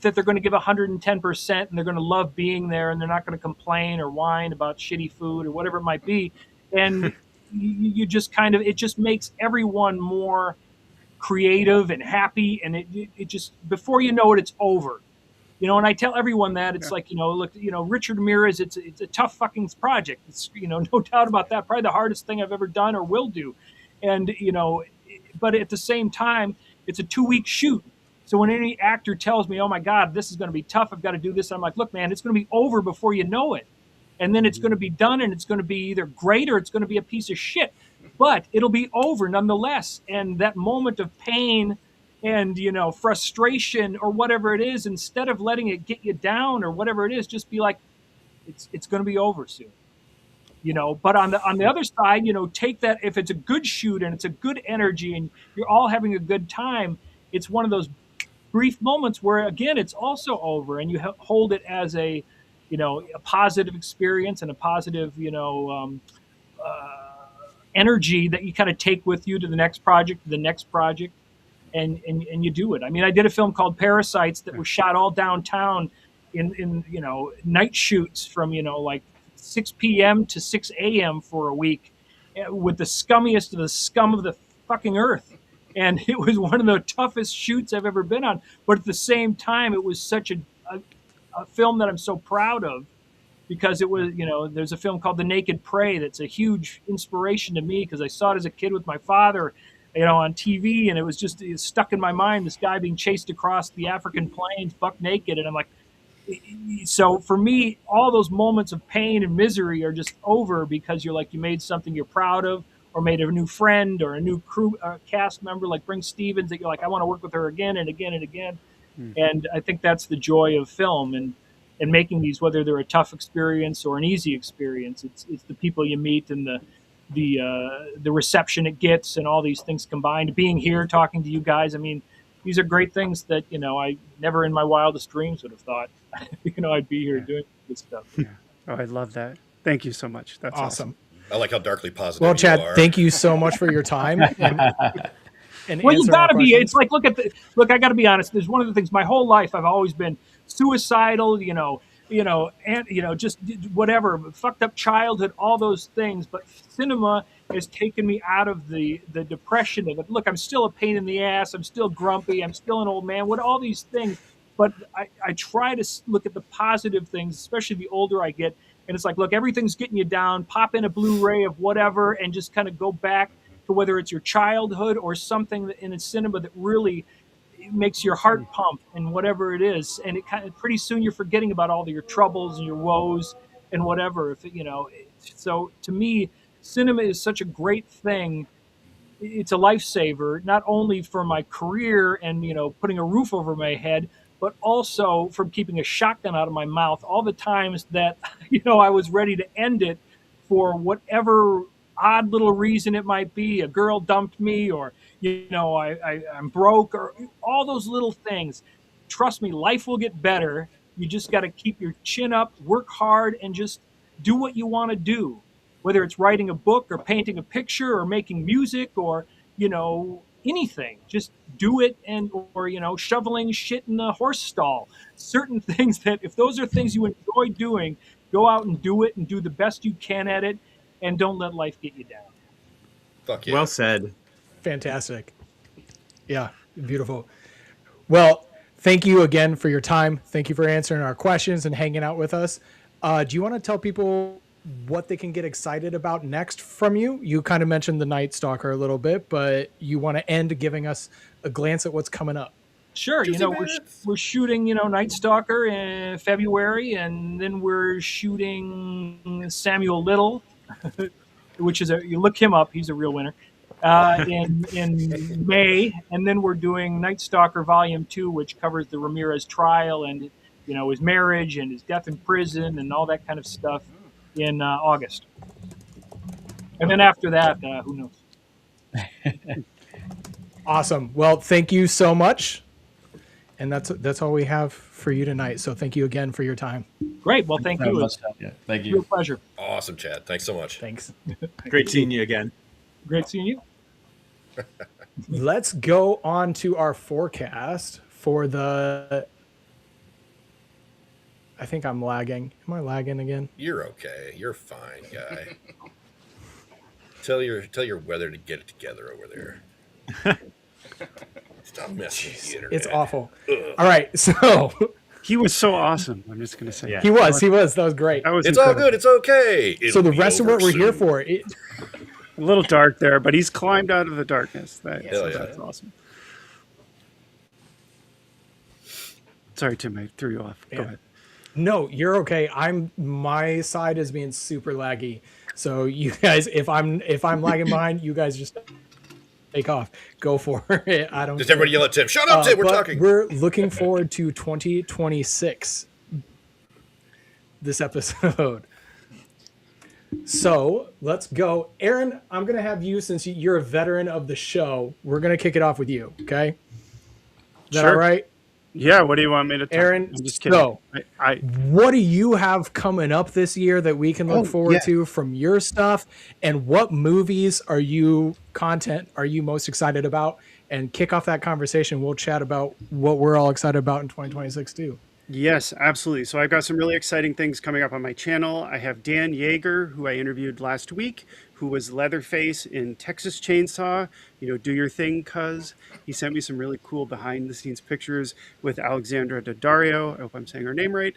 that they're going to give 110% and they're going to love being there and they're not going to complain or whine about shitty food or whatever it might be. And you just kind of, it just makes everyone more creative and happy. And it just, before you know it, it's over. And I tell everyone that it's like, look, Richard Ramirez, it's a tough fucking project. It's, no doubt about that. Probably the hardest thing I've ever done or will do. And, but at the same time, it's a 2-week shoot. So when any actor tells me, oh my God, this is going to be tough, I've got to do this, I'm like, look, man, it's going to be over before you know it. And then it's going to be done and it's going to be either great or it's going to be a piece of shit. But it'll be over nonetheless. And that moment of pain and, frustration or whatever it is, instead of letting it get you down or whatever it is, just be like, it's going to be over soon. But on the other side, take that, if it's a good shoot and it's a good energy and you're all having a good time, it's one of those brief moments where, again, it's also over and you hold it as a positive experience and a positive, energy that you kind of take with you to the next project, and you do it. I mean, I did a film called Parasites that was shot all downtown in night shoots from, like 6 p.m. to 6 a.m. for a week with the scummiest of the scum of the fucking earth. And it was one of the toughest shoots I've ever been on. But at the same time, it was such a film that I'm so proud of, because it was, there's a film called The Naked Prey that's a huge inspiration to me because I saw it as a kid with my father, on TV, and it was just stuck in my mind, this guy being chased across the African plains buck naked. And I'm like, so for me, all those moments of pain and misery are just over because you're like, you made something you're proud of, or made a new friend or a new crew cast member like Brinke Stevens that you're like, I want to work with her again and again and again. And I think that's the joy of film and making these, whether they're a tough experience or an easy experience. It's the people you meet and the reception it gets, and all these things combined. Being here, talking to you guys, I mean, these are great things that I never in my wildest dreams would have thought I'd be here doing this stuff. Yeah. Oh, I love that. Thank you so much. That's awesome. I like how darkly positive Well, you Chad, are. thank you so much for your time. And Well, you answering our gotta be. questions. It's like look. I gotta be honest. There's one of the things. My whole life, I've always been suicidal. And just whatever, fucked up childhood, all those things. But cinema has taken me out of the depression of it. Look, I'm still a pain in the ass. I'm still grumpy. I'm still an old man. What all these things. But I try to look at the positive things, especially the older I get. And it's like, look, everything's getting you down. Pop in a Blu-ray of whatever, and just kind of go back to whether it's your childhood or something in a cinema that really makes your heart pump, and whatever it is. And it kind of, pretty soon you're forgetting about all of your troubles and your woes and whatever. So to me, cinema is such a great thing. It's a lifesaver, not only for my career and putting a roof over my head, but also from keeping a shotgun out of my mouth all the times that I was ready to end it for whatever odd little reason it might be. A girl dumped me, or I'm broke, or all those little things. Trust me, life will get better. You just got to keep your chin up, work hard, and just do what you want to do, whether it's writing a book or painting a picture or making music or anything. Just do it. Or shoveling shit in the horse stall. Certain things that, if those are things you enjoy doing, go out and do it, and do the best you can at it, and don't let life get you down. Fuck yeah. Well said. Fantastic. Yeah, beautiful. Well, thank you again for your time. Thank you for answering our questions and hanging out with us. Do you want to tell people what they can get excited about next from you? You kind of mentioned the Night Stalker a little bit, but you want to end giving us a glance at what's coming up. Sure. We're shooting, Night Stalker in February, and then we're shooting Samuel Little, which is you look him up. He's a real winner. In May, and then we're doing Night Stalker Volume 2, which covers the Ramirez trial and his marriage and his death in prison and all that kind of stuff in August. And then after that, who knows? Awesome. Well, thank you so much. And that's all we have for you tonight. So thank you again for your time. Great. Well, thank you. Yeah, thank Real you. pleasure. Awesome, Chad. Thanks so much. Thanks. Great seeing you again. Great seeing you. Let's go on to our forecast for the... I think I'm lagging. Am I lagging again? You're okay. You're fine, guy. Tell your weather to get it together over there. Stop messing with the internet. It's awful. Ugh. All right, so... He was so awesome. I'm just going to say. Yeah. He was. That was great. It's incredible. All good. It's okay. So the rest of what we're here for... A little dark there, but he's climbed out of the darkness. That's awesome. Sorry, Tim, I threw you off. Go ahead. No, you're okay. My side is being super laggy. So you guys, if I'm lagging behind, you guys just take off. Go for it. I don't. Just everybody yell at Tim. Shut up, Tim. We're talking. We're looking forward to 2026. This episode. So let's go. Aaron, I'm going to have you, since you're a veteran of the show, we're going to kick it off with you. Okay. Is that all right? Yeah. What do you want me to tell Aaron, I'm just kidding. So what do you have coming up this year that we can look forward to from your stuff? And what movies are you most excited about? And kick off that conversation. We'll chat about what we're all excited about in 2026 too. Yes, absolutely. So I've got some really exciting things coming up on my channel. I have Dan Yeager, who I interviewed last week, who was Leatherface in Texas Chainsaw. Do your thing, cuz. He sent me some really cool behind-the-scenes pictures with Alexandra Daddario. I hope I'm saying her name right.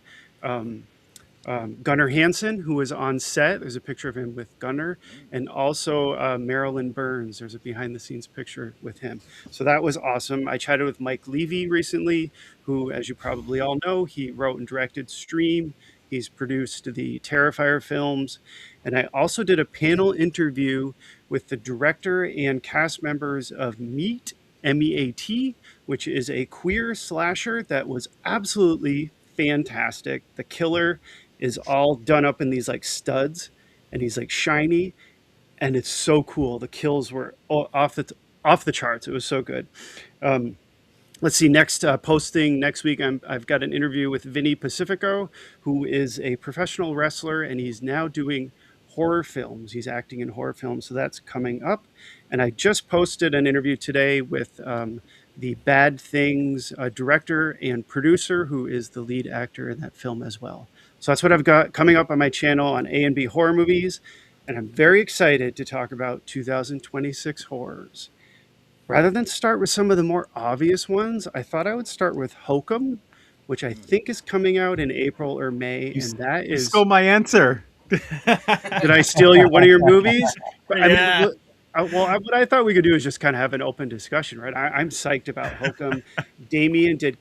Gunnar Hansen, who was on set. There's a picture of him with Gunnar. And also Marilyn Burns. There's a behind-the-scenes picture with him. So that was awesome. I chatted with Mike Levy recently, who, as you probably all know, he wrote and directed Stream. He's produced the Terrifier films. And I also did a panel interview with the director and cast members of Meat, M-E-A-T, which is a queer slasher that was absolutely fantastic. The killer is all done up in these like studs, and he's like shiny. and it's so cool. The kills were off the charts. It was so good. Let's see, next posting next week, I've got an interview with Vinny Pacifico, who is a professional wrestler, and he's now doing horror films. He's acting in horror films, so that's coming up. And I just posted an interview today with the Bad Things director and producer, who is the lead actor in that film as well. So that's what I've got coming up on my channel on A&B Horror Movies, and I'm very excited to talk about 2026 horrors. Rather than start with some of the more obvious ones, I thought I would start with Hokum, which I think is coming out in April or May, and that You is. stole my answer. Did I steal one of your movies? Yeah. What I thought we could do is just kind of have an open discussion, right? I'm psyched about Hokum. Damien did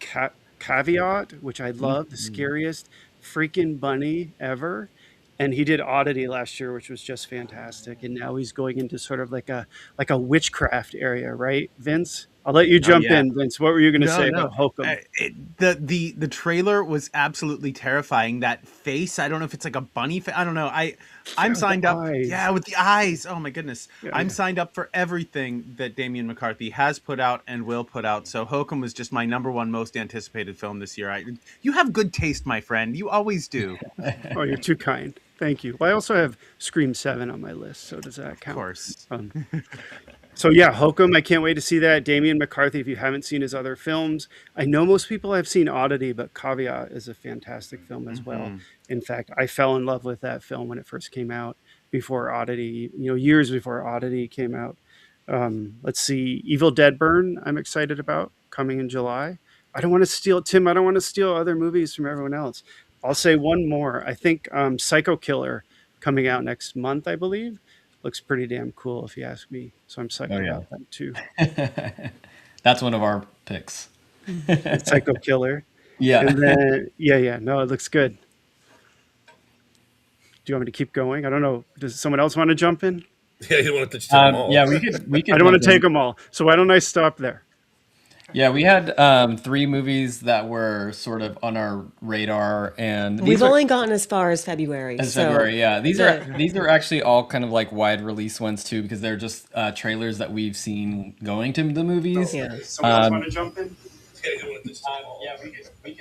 Caveat, which I love, the scariest freaking bunny ever. And he did Oddity last year, which was just fantastic. And now he's going into sort of like a witchcraft area, right, Vince? I'll let you jump in, Vince. What were you going to say about Hokum? The trailer was absolutely terrifying. That face, I don't know if it's like a bunny face. I don't know. I'm signed up. Eyes. Yeah, with the eyes. Oh my goodness. Yeah, I'm signed up for everything that Damian McCarthy has put out and will put out. So Hokum was just my #1 most anticipated film this year. You have good taste, my friend. You always do. Oh, you're too kind. Thank you. Well, I also have Scream 7 on my list, so does that count? Of course. So yeah, Hokum, I can't wait to see that. Damien McCarthy, if you haven't seen his other films. I know most people have seen Oddity, but Caveat is a fantastic film as well. In fact, I fell in love with that film when it first came out, before Oddity, years before Oddity came out. Let's see, Evil Dead Burn, I'm excited about, coming in July. I don't want to steal other movies from everyone else. I'll say one more. I think Psycho Killer, coming out next month, I believe. Looks pretty damn cool if you ask me. So I'm psyched about that too. That's one of our picks. Psycho Killer. Yeah. And then, no, it looks good. Do you want me to keep going? I don't know. Does someone else want to jump in? Yeah, you don't want to take them all. Yeah, we could. I don't want to take them all. So why don't I stop there? Yeah, we had 3 movies that were sort of on our radar, and We've only gotten as far as February. February, yeah. These are actually all kind of like wide release ones too, because they're just trailers that we've seen going to the movies. Yeah. Someone else want to jump in? I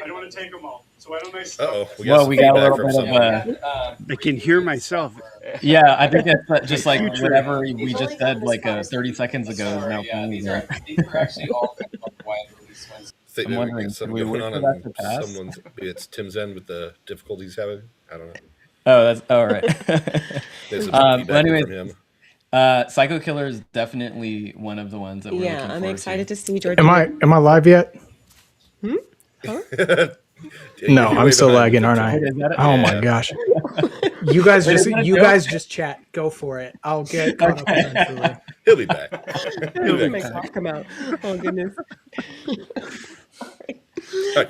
don't want to take them all. So why don't I stop? We got a little bit of I can hear myself. Yeah, I think it's just like whatever we just said like 30 seconds ago is now playing. These are actually all kind of like wide release ones. I'm wondering, something going on in it's Tim's end with the difficulties he's having. I don't know. Oh, that's all right. There's some feedback from him. Psycho Killer is definitely one of the ones that we're looking forward I'm excited to see George. Am I live yet? No, I'm still lagging, aren't I? Oh my gosh! You guys just chat. Go for it. I'll get caught up eventually. He'll be back. He'll make cough come out. Oh goodness. You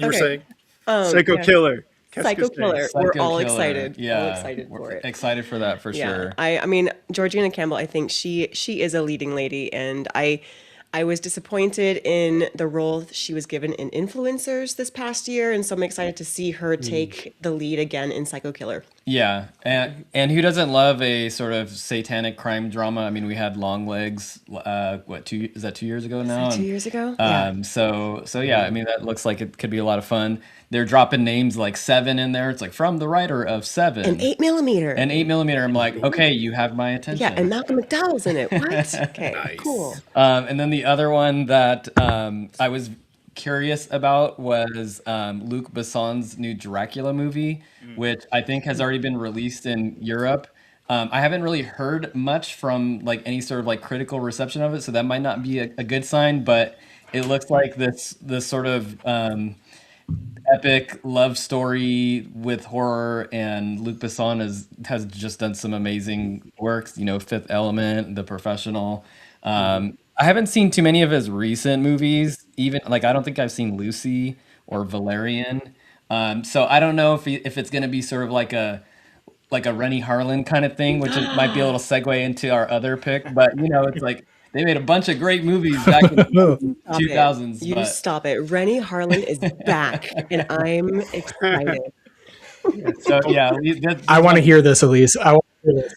were saying Psycho Killer. Psycho Killer. Psycho We're all Killer. excited. Yeah, all excited for it. Excited for that for sure. I mean, Georgina Campbell, I think she is a leading lady, and I was disappointed in the role she was given in Influencers this past year, and so I'm excited to see her take the lead again in Psycho Killer. Yeah, and who doesn't love a sort of satanic crime drama? I mean, we had Long Legs. Is that 2 years ago now? 2 years ago. So yeah, I mean that looks like it could be a lot of fun. They're dropping names like Seven in there. It's like from the writer of Seven. And 8mm. And 8mm. I'm like, okay, you have my attention. Yeah, and Malcolm McDowell's in it. What? Okay, Nice. cool. And then the other one that I was curious about was Luc Besson's new Dracula movie, which I think has already been released in Europe. I haven't really heard much from like any sort of like critical reception of it, so that might not be a good sign. But it looks like this sort of epic love story with horror, and Luc Besson has just done some amazing works. Fifth Element, The Professional. I haven't seen too many of his recent movies. Even like I don't think I've seen Lucy or Valerian. So I don't know if it's going to be sort of like a Rennie Harlan kind of thing, which might be a little segue into our other pick. But it's like they made a bunch of great movies back in the 2000s. You stop it. Rennie Harlan is back, and I'm excited. So yeah, I want to hear this, Elise. I want to hear this.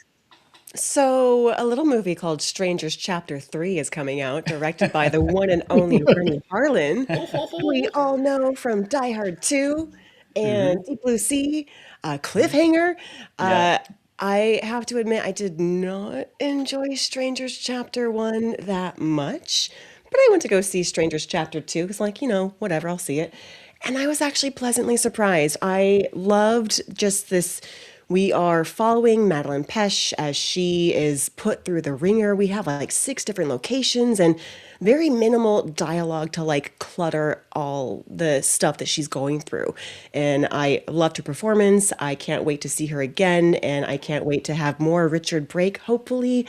So, a little movie called Strangers Chapter 3 is coming out, directed by the one and only Rennie Harlan, who we all know from Die Hard 2 and Deep Blue Sea, Cliffhanger. Yeah. I have to admit, I did not enjoy Strangers Chapter 1 that much, but I went to go see Strangers Chapter 2 because, like, whatever, I'll see it. And I was actually pleasantly surprised. I loved just this. We are following Madeline Pesh as she is put through the ringer. We have like 6 different locations and very minimal dialogue to like clutter all the stuff that she's going through. And I loved her performance. I can't wait to see her again. And I can't wait to have more Richard Brake, hopefully,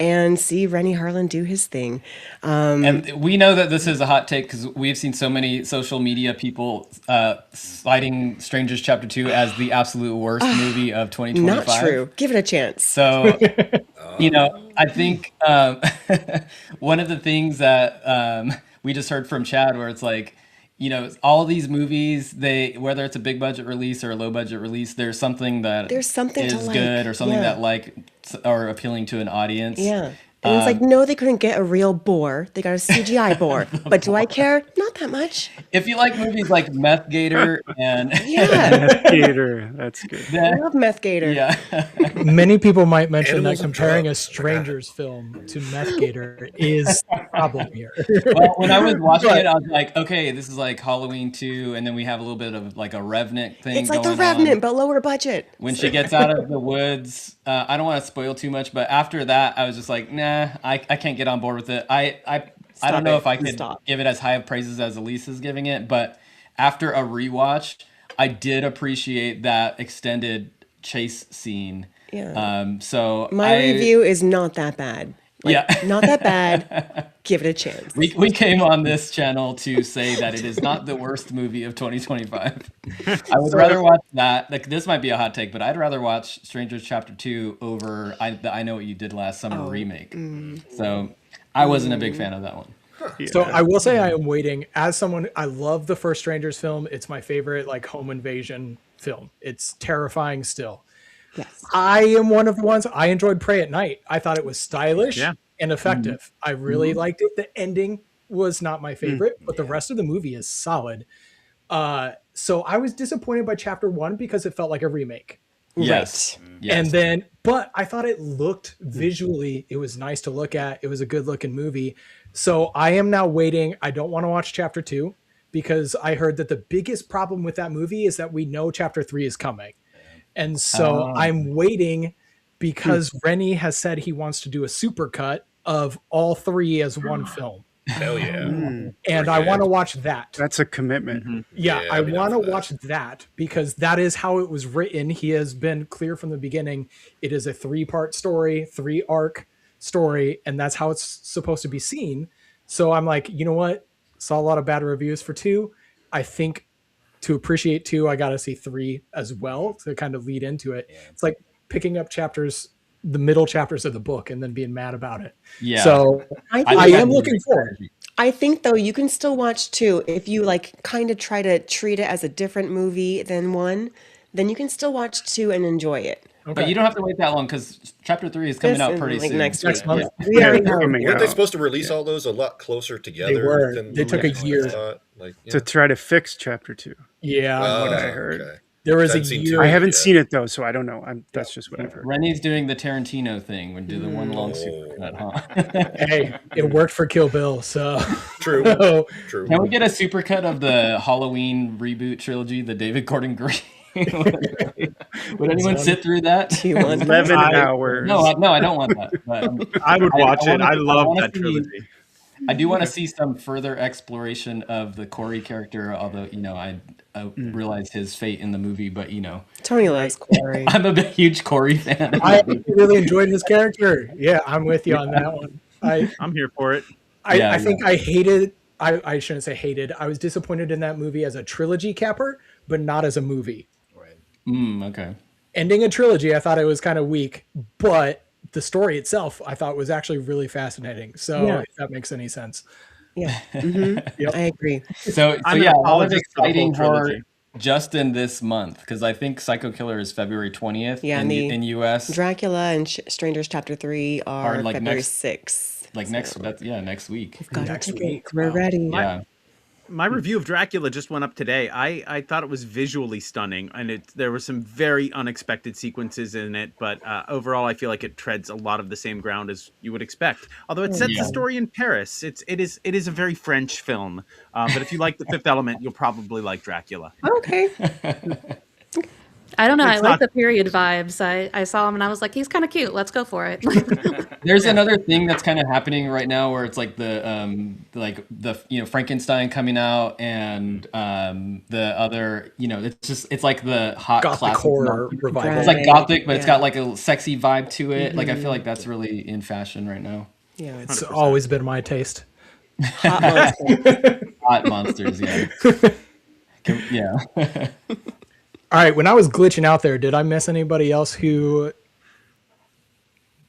and see Rennie Harlan do his thing. And we know that this is a hot take because we've seen so many social media people citing Strangers Chapter 2 as the absolute worst movie of 2025. Not true. Give it a chance. So, I think one of the things that we just heard from Chad, where it's like, all these movies, whether it's a big budget release or a low budget release, there's something is to like, good or something that are appealing to an audience. Yeah. And it's like, no, they couldn't get a real boar. They got a CGI boar. But do I care? Not that much. If you like movies like Meth Gator and Meth Gator, that's good. I love Meth Gator. Yeah. Many people might mention Animals that and comparing a drugs. Strangers film to Meth Gator is the problem here. Well, when I was watching it, I was like, okay, this is like Halloween 2, and then we have a little bit of like a Revenant thing. It's like The going Revenant, on. but lower budget. When she gets out of the woods, I don't want to spoil too much, but after that, I was just like, nah, I can't get on board with it. I don't know if I could give it as high of praises as Elise is giving it, but after a rewatch, I did appreciate that extended chase scene. Yeah. So My review is not that bad. Not that bad. Give it a chance. We came on this channel to say that it is not the worst movie of 2025. I would rather watch that. Like, this might be a hot take, but I'd rather watch Strangers Chapter 2 over I Know What You Did Last Summer remake. So I wasn't a big fan of that one. So I will say I am waiting. As someone, I love the first Strangers film. It's my favorite like home invasion film. It's terrifying still. Yes. I am one of the ones. I enjoyed Prey at Night. I thought it was stylish and effective. I really liked it. The ending was not my favorite, but the rest of the movie is solid. So I was disappointed by Chapter 1 because it felt like a remake. Yes. Yes. And then, but I thought it looked visually, it was nice to look at. It was a good looking movie. So I am now waiting. I don't want to watch Chapter 2 because I heard that the biggest problem with that movie is that we know Chapter 3 is coming. And so I'm waiting because Rennie has said he wants to do a supercut of all 3 as one film. Hell yeah. And I want to watch that. That's a commitment. Yeah, I want to watch that because that is how it was written. He has been clear from the beginning. It is a 3-part story, 3-arc story, and that's how it's supposed to be seen. So I'm like, you know what? Saw a lot of bad reviews for 2. I think to appreciate 2, I got to see 3 as well to kind of lead into it. Yeah. It's like picking up the middle chapters of the book and then being mad about it. Yeah. So I am looking forward. I think though you can still watch 2 if you like kind of try to treat it as a different movie than 1, then you can still watch 2 and enjoy it. Okay. But you don't have to wait that long because Chapter 3 is coming out pretty soon. Next month. Yeah. Weren't they supposed to release all those a lot closer together? They were. They took a year to try to fix Chapter 2. Yeah, what I heard. Okay. There was a year. I haven't seen it though, so I don't know. That's just what I've heard. Rennie's doing the Tarantino thing when do the one long supercut, huh? Hey, it worked for Kill Bill, so true. True. Can we get a supercut of the Halloween reboot trilogy, the David Gordon Green? Would anyone sit through that? 11 hours. No, I don't want that. But I would watch it. I love that trilogy. I do want to see some further exploration of the Corey character, although, I realized his fate in the movie, but, Tony loves Corey. I'm a huge Corey fan. I really enjoyed his character. Yeah, I'm with you on that one. I'm here for it. I think I hated, I shouldn't say hated, I was disappointed in that movie as a trilogy capper, but not as a movie. Right. Okay. Ending a trilogy, I thought it was kind of weak, but the story itself, I thought was actually really fascinating. So if that makes any sense. Yeah. Mm-hmm. Yep. I agree. So yeah, a lot of exciting horror. just in this month, because I think Psycho Killer is February 20th Yeah, in US. Dracula and Strangers Chapter 3 are like February next- 6th. Like next week. We've got Next our tickets. week. We're Wow. ready. Yeah. My review of Dracula just went up today. I thought it was visually stunning, and there were some very unexpected sequences in it. But overall, I feel like it treads a lot of the same ground as you would expect. Although it sets the story in Paris, it is a very French film. But if you like The Fifth Element, you'll probably like Dracula. Okay. I don't know. I It's like not- the period vibes. I saw him and I was like, he's kind of cute. Let's go for it. There's another thing that's kind of happening right now where it's like the Frankenstein coming out and the other, it's like the hot Gothic classic horror monster. revival. It's like gothic, but it's Yeah. got like a sexy vibe to it. Like I feel like that's really in fashion right now. Yeah, It's 100%. always been my taste. hot monster. Hot monsters, yeah. Yeah. All right, when I was glitching out there, did I miss anybody else who...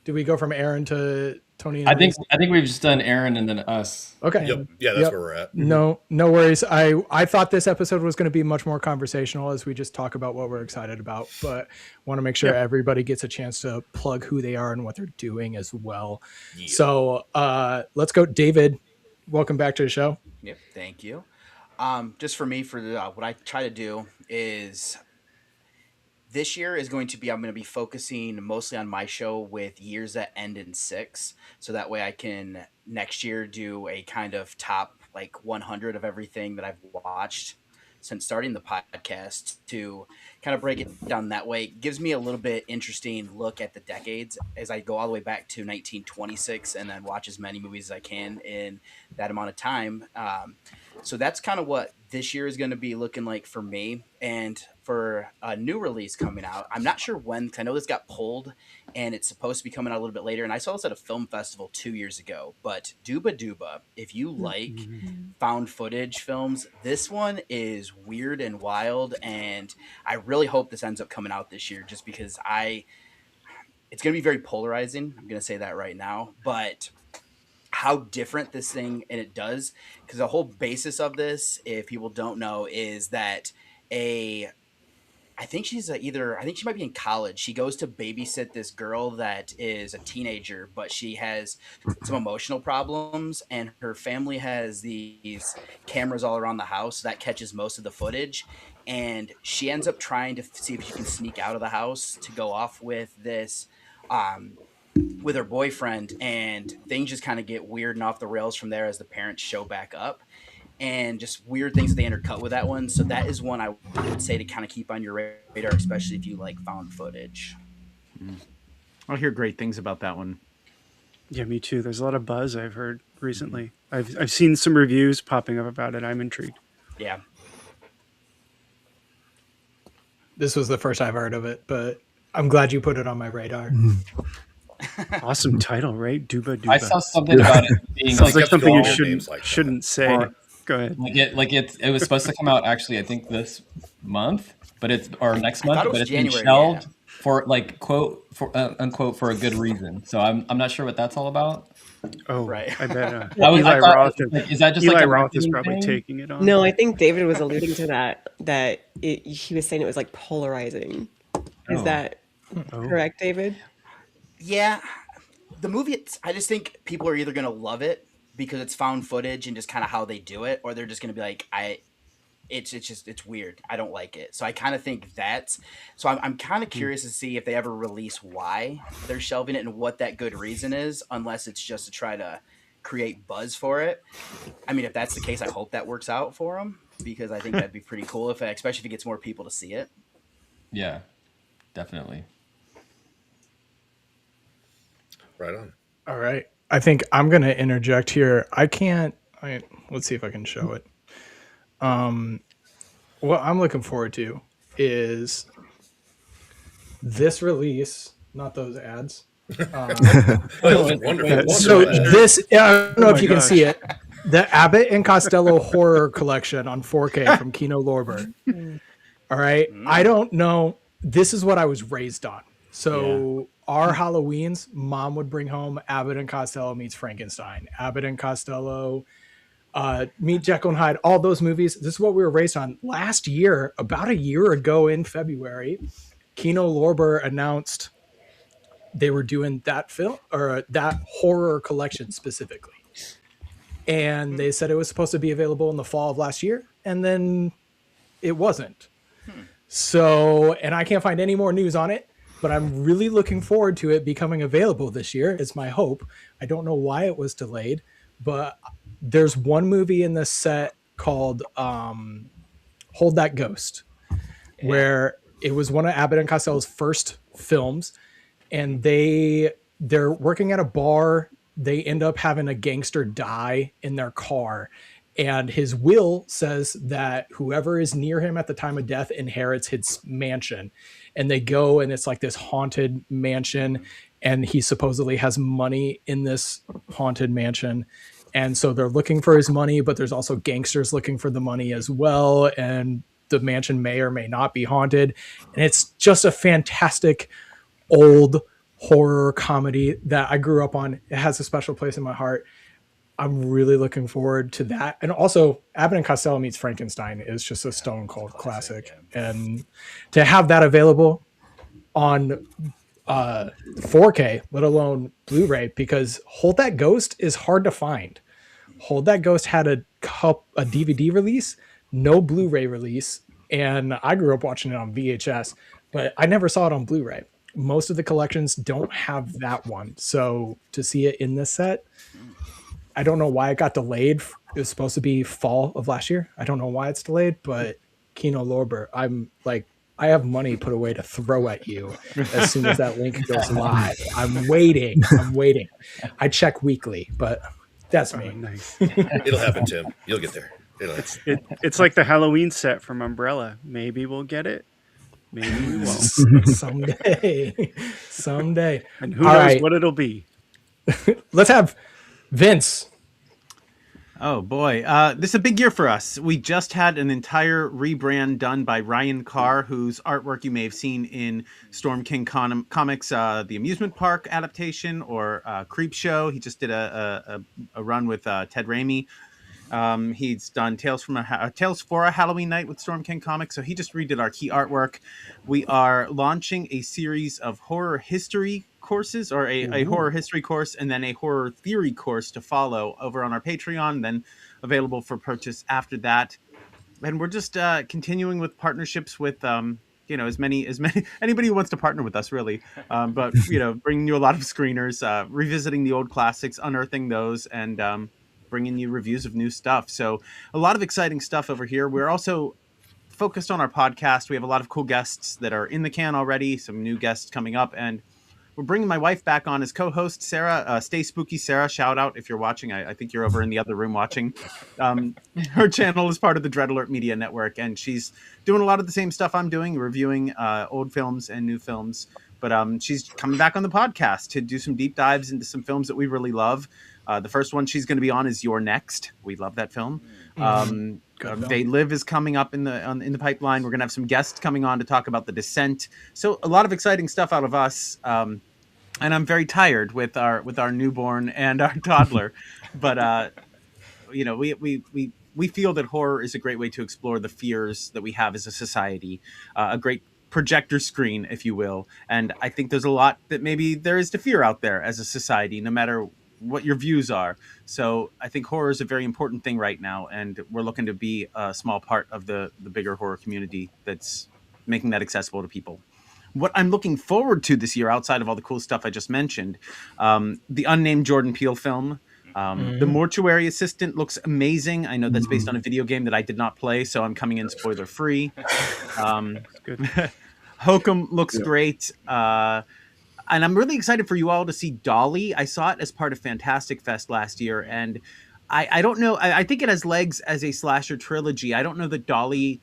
Did we go from Aaron to Tony? And I think Elise? we've just done Aaron and then us. Okay. Yep. Yeah, that's where we're at. No worries. I thought this episode was going to be much more conversational as we just talk about what we're excited about, but want to make sure everybody gets a chance to plug who they are and what they're doing as well. Yeah. So let's go. David, welcome back to the show. Yep, thank you. Just for me, what I try to do is this year is going to be, I'm going to be focusing mostly on my show with years that end in 6. So that way I can next year do a kind of top like 100 of everything that I've watched since starting the podcast to kind of break it down that way. It gives me a little bit interesting look at the decades as I go all the way back to 1926 and then watch as many movies as I can in that amount of time. So that's kind of what this year is going to be looking like for me. And for a new release coming out, I'm not sure when, because I know this got pulled and it's supposed to be coming out a little bit later. And I saw this at a film festival 2 years ago. But Dooba Dooba, if you like found footage films, this one is weird and wild. And I really hope this ends up coming out this year just because it's going to be very polarizing. I'm going to say that right now. But how different this thing and it does, because the whole basis of this, if people don't know, is that I think she might be in college. She goes to babysit this girl that is a teenager, but she has some emotional problems, and her family has these cameras all around the house that catches most of the footage. And she ends up trying to see if she can sneak out of the house to go off with this, with her boyfriend, and things just kind of get weird and off the rails from there as the parents show back up, and just weird things that they intercut with that one. So that is one I would say to kind of keep on your radar, especially if you like found footage. I hear great things about that one. Yeah, me too. There's a lot of buzz I've heard recently. I've seen some reviews popping up about it. I'm intrigued. Yeah. This was the first I've heard of it, but I'm glad you put it on my radar. Awesome title, right? Dooba Dooba. I saw something about it being Sounds like Kept something you all names like that. shouldn't say. Or- Go ahead. it was supposed to come out actually I think this month, but it's or next month, thought it but was it's been January, shelved yeah. for like quote for unquote for a good reason. So I'm not sure what that's all about. Oh, Right. I bet. I Eli thought, Roth. like, is that just Eli like a Roth is marketing probably thing? taking it on. No, I think David was alluding to that he was saying it was like polarizing. Is Oh. that correct, David? Yeah. The movie, I just think people are either going to love it because it's found footage and just kind of how they do it, or they're just going to be like, it's weird. I don't like it. So I kind of think so I'm kind of curious to see if they ever release why they're shelving it and what that good reason is, unless it's just to try to create buzz for it. I mean, if that's the case, I hope that works out for them, because I think that'd be pretty cool, especially if it gets more people to see it. Yeah, definitely. Right on. All right. I think I'm going to interject here. Let's see if I can show it. What I'm looking forward to is this release, not those ads. Wonderful. So this, I don't know if you can gosh. see it. The Abbott and Costello horror collection on 4K from Kino Lorber. All right. I don't know. This is what I was raised on. So our Halloweens, mom would bring home Abbott and Costello meets Frankenstein. Abbott and Costello Meet Jekyll and Hyde, all those movies. This is what we were raised on. Last year, about a year ago in February, Kino Lorber announced they were doing that film or that horror collection specifically. And they said it was supposed to be available in the fall of last year, and then it wasn't. So, and I can't find any more news on it, but I'm really looking forward to it becoming available this year. It's my hope. I don't know why it was delayed, but there's one movie in this set called Hold That Ghost, where it was one of Abbott and Costello's first films, and they're working at a bar. They end up having a gangster die in their car, and his will says that whoever is near him at the time of death inherits his mansion. And they go, and it's like this haunted mansion, and he supposedly has money in this haunted mansion. And so they're looking for his money, but there's also gangsters looking for the money as well. And the mansion may or may not be haunted. And it's just a fantastic old horror comedy that I grew up on. It has a special place in my heart. I'm really looking forward to that. And also, Abbott and Costello Meets Frankenstein is just a stone cold classic. And to have that available on 4K, let alone Blu-ray, because Hold That Ghost is hard to find. Hold That Ghost had a DVD release, no Blu-ray release, and I grew up watching it on VHS, but I never saw it on Blu-ray. Most of the collections don't have that one, so to see it in this set, I don't know why it got delayed. It was supposed to be fall of last year. I don't know why it's delayed, but Kino Lorber, I'm like, I have money put away to throw at you as soon as that link goes live. I'm waiting. I check weekly, but that's me. Nice. It'll happen, Tim. You'll get there. It's like the Halloween set from Umbrella. Maybe we'll get it. Maybe we won't. Someday. And who knows what it'll be. Let's have Vince. Oh boy, this is a big year for us. We just had an entire rebrand done by Ryan Carr, whose artwork you may have seen in Storm King Comics, the amusement park adaptation, or Creep Show. He just did a run with Ted Raimi. He's done Tales for a Halloween Night with Storm King Comics, so he just redid our key artwork. We are launching a series of horror history courses, or a horror history course, and then a horror theory course to follow over on our Patreon, then available for purchase after that. And we're just continuing with partnerships with as many anybody who wants to partner with us, really. But bringing you a lot of screeners, revisiting the old classics, unearthing those, and bringing you reviews of new stuff. So a lot of exciting stuff over here. We're also focused on our podcast. We have a lot of cool guests that are in the can already, some new guests coming up, and we're bringing my wife back on as co-host, Sarah. Stay Spooky, Sarah. Shout out if you're watching. I think you're over in the other room watching. Her channel is part of the Dread Alert Media Network, and she's doing a lot of the same stuff I'm doing, reviewing old films and new films. But she's coming back on the podcast to do some deep dives into some films that we really love. The first one she's going to be on is You're Next. We love that film. They Live is coming up in the pipeline. We're going to have some guests coming on to talk about The Descent. So a lot of exciting stuff out of us. And I'm very tired with our newborn and our toddler, but we feel that horror is a great way to explore the fears that we have as a society, a great projector screen, if you will. And I think there's a lot that maybe there is to fear out there as a society, no matter what your views are. So I think horror is a very important thing right now, and we're looking to be a small part of the bigger horror community that's making that accessible to people. What I'm looking forward to this year, outside of all the cool stuff I just mentioned, the unnamed Jordan Peele film. The Mortuary Assistant looks amazing. I know that's based on a video game that I did not play, so I'm coming in spoiler free. Good. Hokum looks great. And I'm really excited for you all to see Dolly. I saw it as part of Fantastic Fest last year, and I don't know. I think it has legs as a slasher trilogy. I don't know that Dolly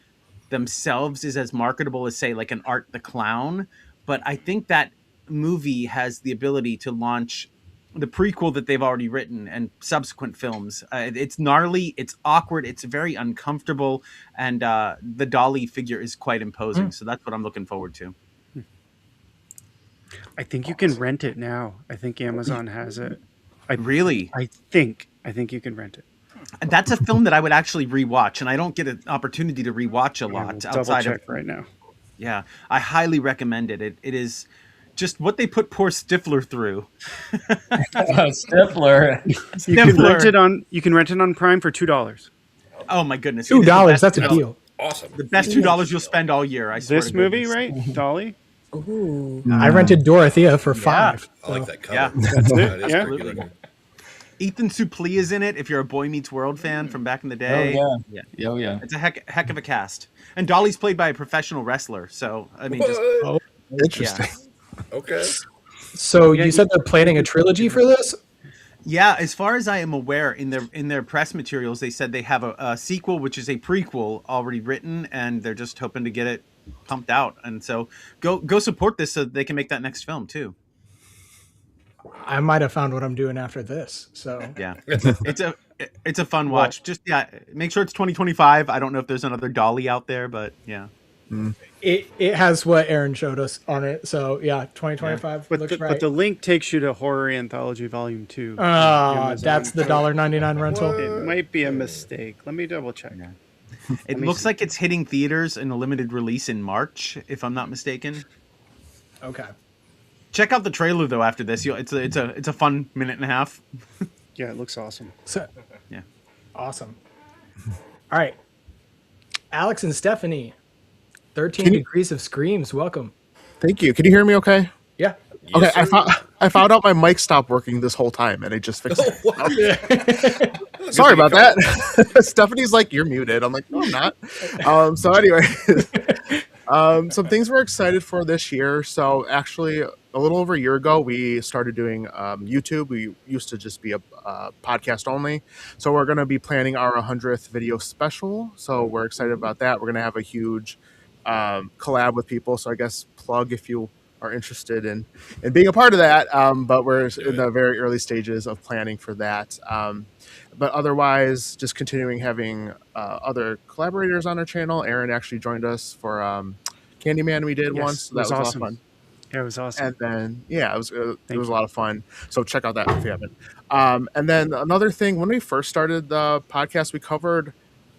themselves is as marketable as, say, like an Art the Clown, but I think that movie has the ability to launch the prequel that they've already written and subsequent films. It's gnarly, it's awkward, it's very uncomfortable, and the Dolly figure is quite imposing. So that's what I'm looking forward to. I think you can rent it now. I think Amazon has it. Really? I think you can rent it. That's a film that I would actually rewatch, and I don't get an opportunity to rewatch a Yeah, lot we'll double outside check of. right now. Yeah, I highly recommend it. It is just what they put poor Stifler through. Stifler. You can rent it on Prime for $2. Oh my goodness, $2. That's a deal. Awesome. The best $2 you'll spend all year. I swear. This to movie, goodness. right, Dolly? Ooh. I rented Dorothea for $5. I like that cover. Yeah. That's it. That is Yeah. creepy looking. Ethan Suplee is in it. If you're a Boy Meets World fan from back in the day, yeah. Oh yeah. it's a heck of a cast. And Dolly's played by a professional wrestler, so I mean, just What? Interesting. Okay. So you said they're planning a trilogy for this? yeah. As far as I am aware, in their press materials, they said they have a sequel, which is a prequel already written, and they're just hoping to get it pumped out. And so go support this so they can make that next film too. I might have found what I'm doing after this. So Yeah, it's a fun watch. Just make sure it's 2025. I don't know if there's another Dolly out there, but yeah. it has what Aaron showed us on it. So yeah, 2025 But looks right. but the link takes you to Horror Anthology Volume 2. That's the $1.99 rental. It might be a mistake. Let me double check. It looks like it's hitting theaters in a limited release in March, if I'm not mistaken. Okay. Check out the trailer though. After this, it's a fun minute and a half. Yeah, it looks awesome. So Yeah. awesome. All right. Alex and Stephanie, 13 Can you- Degrees of Screams. Welcome. Thank you. Can you hear me okay? Yeah. Okay, Yes, sir. I found out my mic stopped working this whole time, and I just fixed it. What? Sorry about that. Stephanie's like, "You're muted." I'm like, "No, I'm not." So anyway, some things we're excited for this year. So actually, a little over a year ago, we started doing YouTube. We used to just be a podcast only. So we're going to be planning our 100th video special. So we're excited about that. We're going to have a huge collab with people. So I guess plug if you are interested in being a part of that. But we're in the very early stages of planning for that. But otherwise, just continuing having other collaborators on our channel. Aaron actually joined us for Candyman we did Yes, once. So it was that was awesome. a lot of fun. Yeah, it was awesome. And then, yeah, it was a Thank lot of fun. So check out that if you haven't. And then another thing, when we first started the podcast, we covered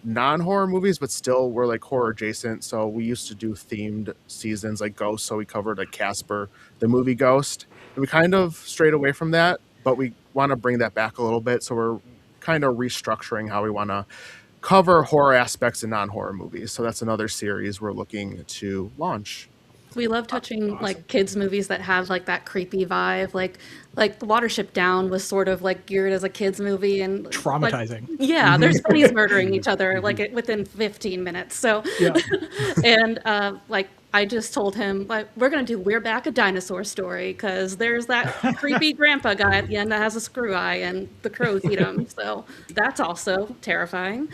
non-horror movies, but still were like horror adjacent. So we used to do themed seasons like Ghost. So we covered like Casper, the movie Ghost. And we kind of strayed away from that, but we want to bring that back a little bit. So we're kind of restructuring how we want to cover horror aspects in non-horror movies. So that's another series we're looking to launch. We love touching like kids movies that have like that creepy vibe. Like The Watership Down was sort of like geared as a kids movie and like, Traumatizing. yeah, there's bunnies murdering each other like within 15 minutes. So Yeah. and like I just told him like we're gonna do We're Back, a Dinosaur Story, because there's that creepy grandpa guy at the end that has a screw eye and the crows eat him. So that's also terrifying.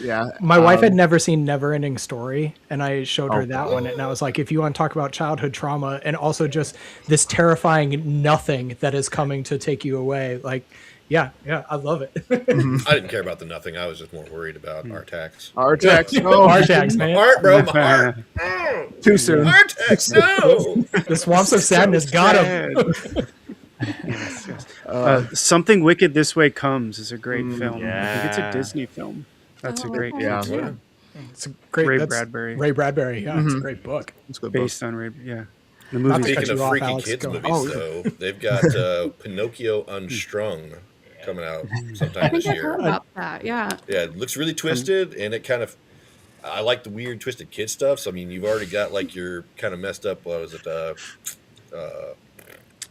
Yeah. My wife had never seen Never Ending Story, and I showed her Oh, that one, and I was like, if you want to talk about childhood trauma and also just this terrifying nothing that is coming to take you away, like, yeah, I love it. I didn't care about the nothing. I was just more worried about our tax. Our tax. Oh, No. our tags, man. My heart, bro. My heart. Too soon. Our tax. No. The swamps of sadness got him. Yes, yes. Something Wicked This Way Comes is a great film. I think it's a yeah. Disney film. That's a Oh, great Yeah. film. It's a great. Ray that's Bradbury. Ray Bradbury. Yeah, it's a great book. It's a good book. Based on Ray. Yeah. The Not movie. to cut Speaking you of off, freaky Alex, kids go movies, ahead. though, they've got Pinocchio Unstrung coming out I sometime think this I've heard year. about that. Yeah. Yeah, it looks really twisted, and it kind of. I like the weird twisted kid stuff. So I mean, you've already got like your kind of messed up. What was it?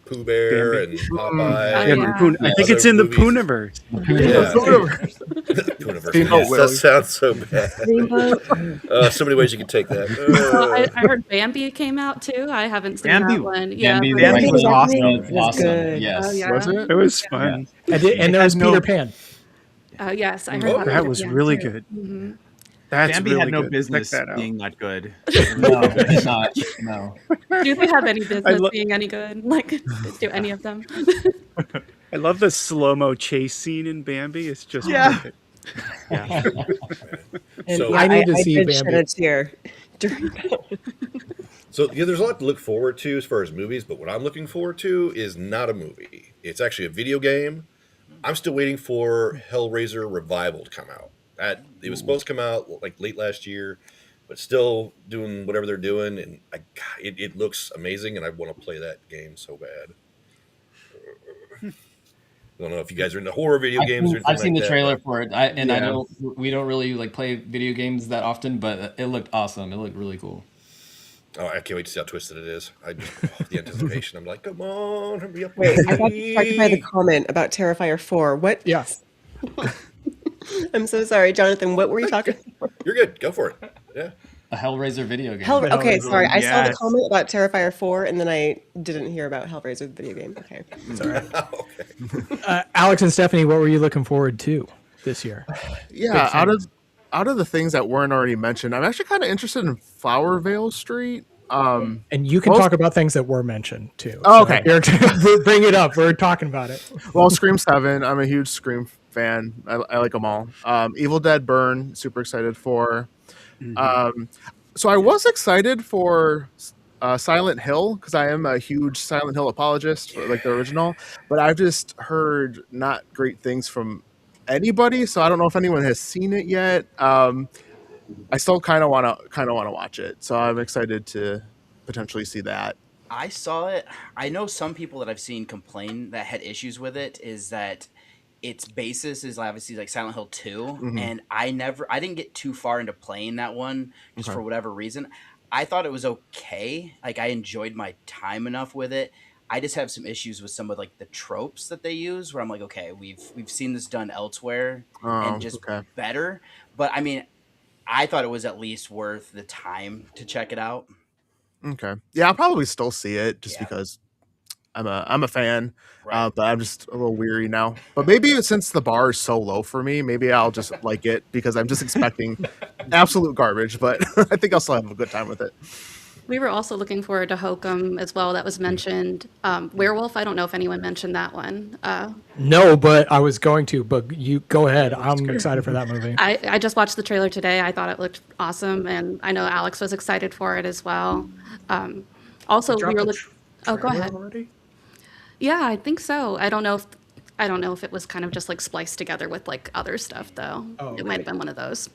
Pooh Bear Bambi. and Popeye. Oh, and yeah. I think it's other in the movies. Pooniverse. Yeah. Pooniverse. Steamboat Yes, Willie. that sounds so bad. So many ways you can take that. Well, I heard Bambi came out too. I haven't seen Bambi- that one. Yeah, Bambi but- the Bambi was Wreck-It awesome. Ralph was awesome. good. Yes. Oh, yeah. Was it? It was fun. And there was had no- Peter Pan. Yes, I heard Oh, about That was yeah, really too. good. Mhm. That's Bambi really had no good. business Check that out. being that good. No, it's not. No. Do they have any business lo- being any good? Like, do any of them? I love the slow-mo chase scene in Bambi. It's just Yeah. perfect. And So- yeah, I need to see did shed Bambi. a tear during So yeah, there's a lot to look forward to as far as movies, but what I'm looking forward to is not a movie. It's actually a video game. I'm still waiting for Hellraiser Revival to come out. It was supposed to come out like late last year, but still doing whatever they're doing, and it looks amazing, and I want to play that game so bad. I don't know if you guys are into horror video games or anything I've seen like the that, trailer but for it. Yeah. We don't really like play video games that often, but it looked awesome. It looked really cool. oh, I can't wait to see how twisted it is. The anticipation. I'm like, come on, hurry up. Wait, I got distracted by the comment about Terrifier 4. What? Yes. I'm so sorry, Jonathan. What were you talking about? You're good. Go for it. Yeah. A Hellraiser video game. Okay, sorry. I saw the Yes. comment about Terrifier 4, and then I didn't hear about Hellraiser the video game. Okay. It's all right. Okay. Alex and Stephanie, what were you looking forward to this year? Yeah, out of the things that weren't already mentioned, I'm actually kind of interested in Flower Vale Street. And you can talk about things that were mentioned too. Oh, okay. Bring it up. We're talking about it. Well, Scream 7, I'm a huge Scream fan. I like them all. Evil Dead Burn, super excited for. So I was excited for Silent Hill because I am a huge Silent Hill apologist, like the original. But I've just heard not great things from anybody, so I don't know if anyone has seen it yet. I still kind of want to watch it, so I'm excited to potentially see that. I saw it. I know some people that I've seen complain that had issues with it is that its basis is obviously like Silent Hill 2, and I didn't get too far into playing that one just for whatever reason. I thought it was okay. Like I enjoyed my time enough with it. I just have some issues with some of like the tropes that they use where I'm like, okay, we've seen this done elsewhere and just better. But I mean, I thought it was at least worth the time to check it out. Okay. Yeah, I'll probably still see it just because I'm a fan, but I'm just a little weary now. But maybe since the bar is so low for me, maybe I'll just like it because I'm just expecting absolute garbage. But I think I'll still have a good time with it. We were also looking forward to Hokum as well. That was mentioned. Werewolf. I don't know if anyone mentioned that one. No, but I was going to. But you go ahead. I'm excited for that movie. I just watched the trailer today. I thought it looked awesome, and I know Alex was excited for it as well. Also, we were looking. Oh, go ahead. Already? Yeah, I think so. I don't know if it was kind of just like spliced together with like other stuff though. Oh, it might have been one of those.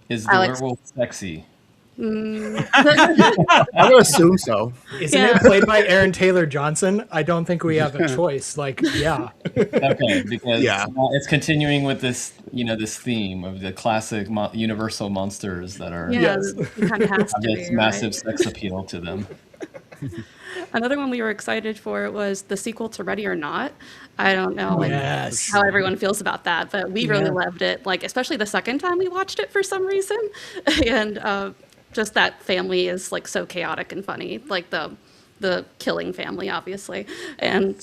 Is the Alex? werewolf sexy? I would assume so. Isn't it played by Aaron Taylor Johnson? I don't think we have a choice. Like, yeah. Okay, because it's continuing with this, this theme of the classic universal monsters that are it kind of has have to this be, massive right? sex appeal to them. Another one we were excited for was the sequel to Ready or Not. I don't know Yes. how everyone feels about that, but we really loved it. Like, especially the second time we watched it for some reason. And just that family is like so chaotic and funny, like the killing family, obviously, and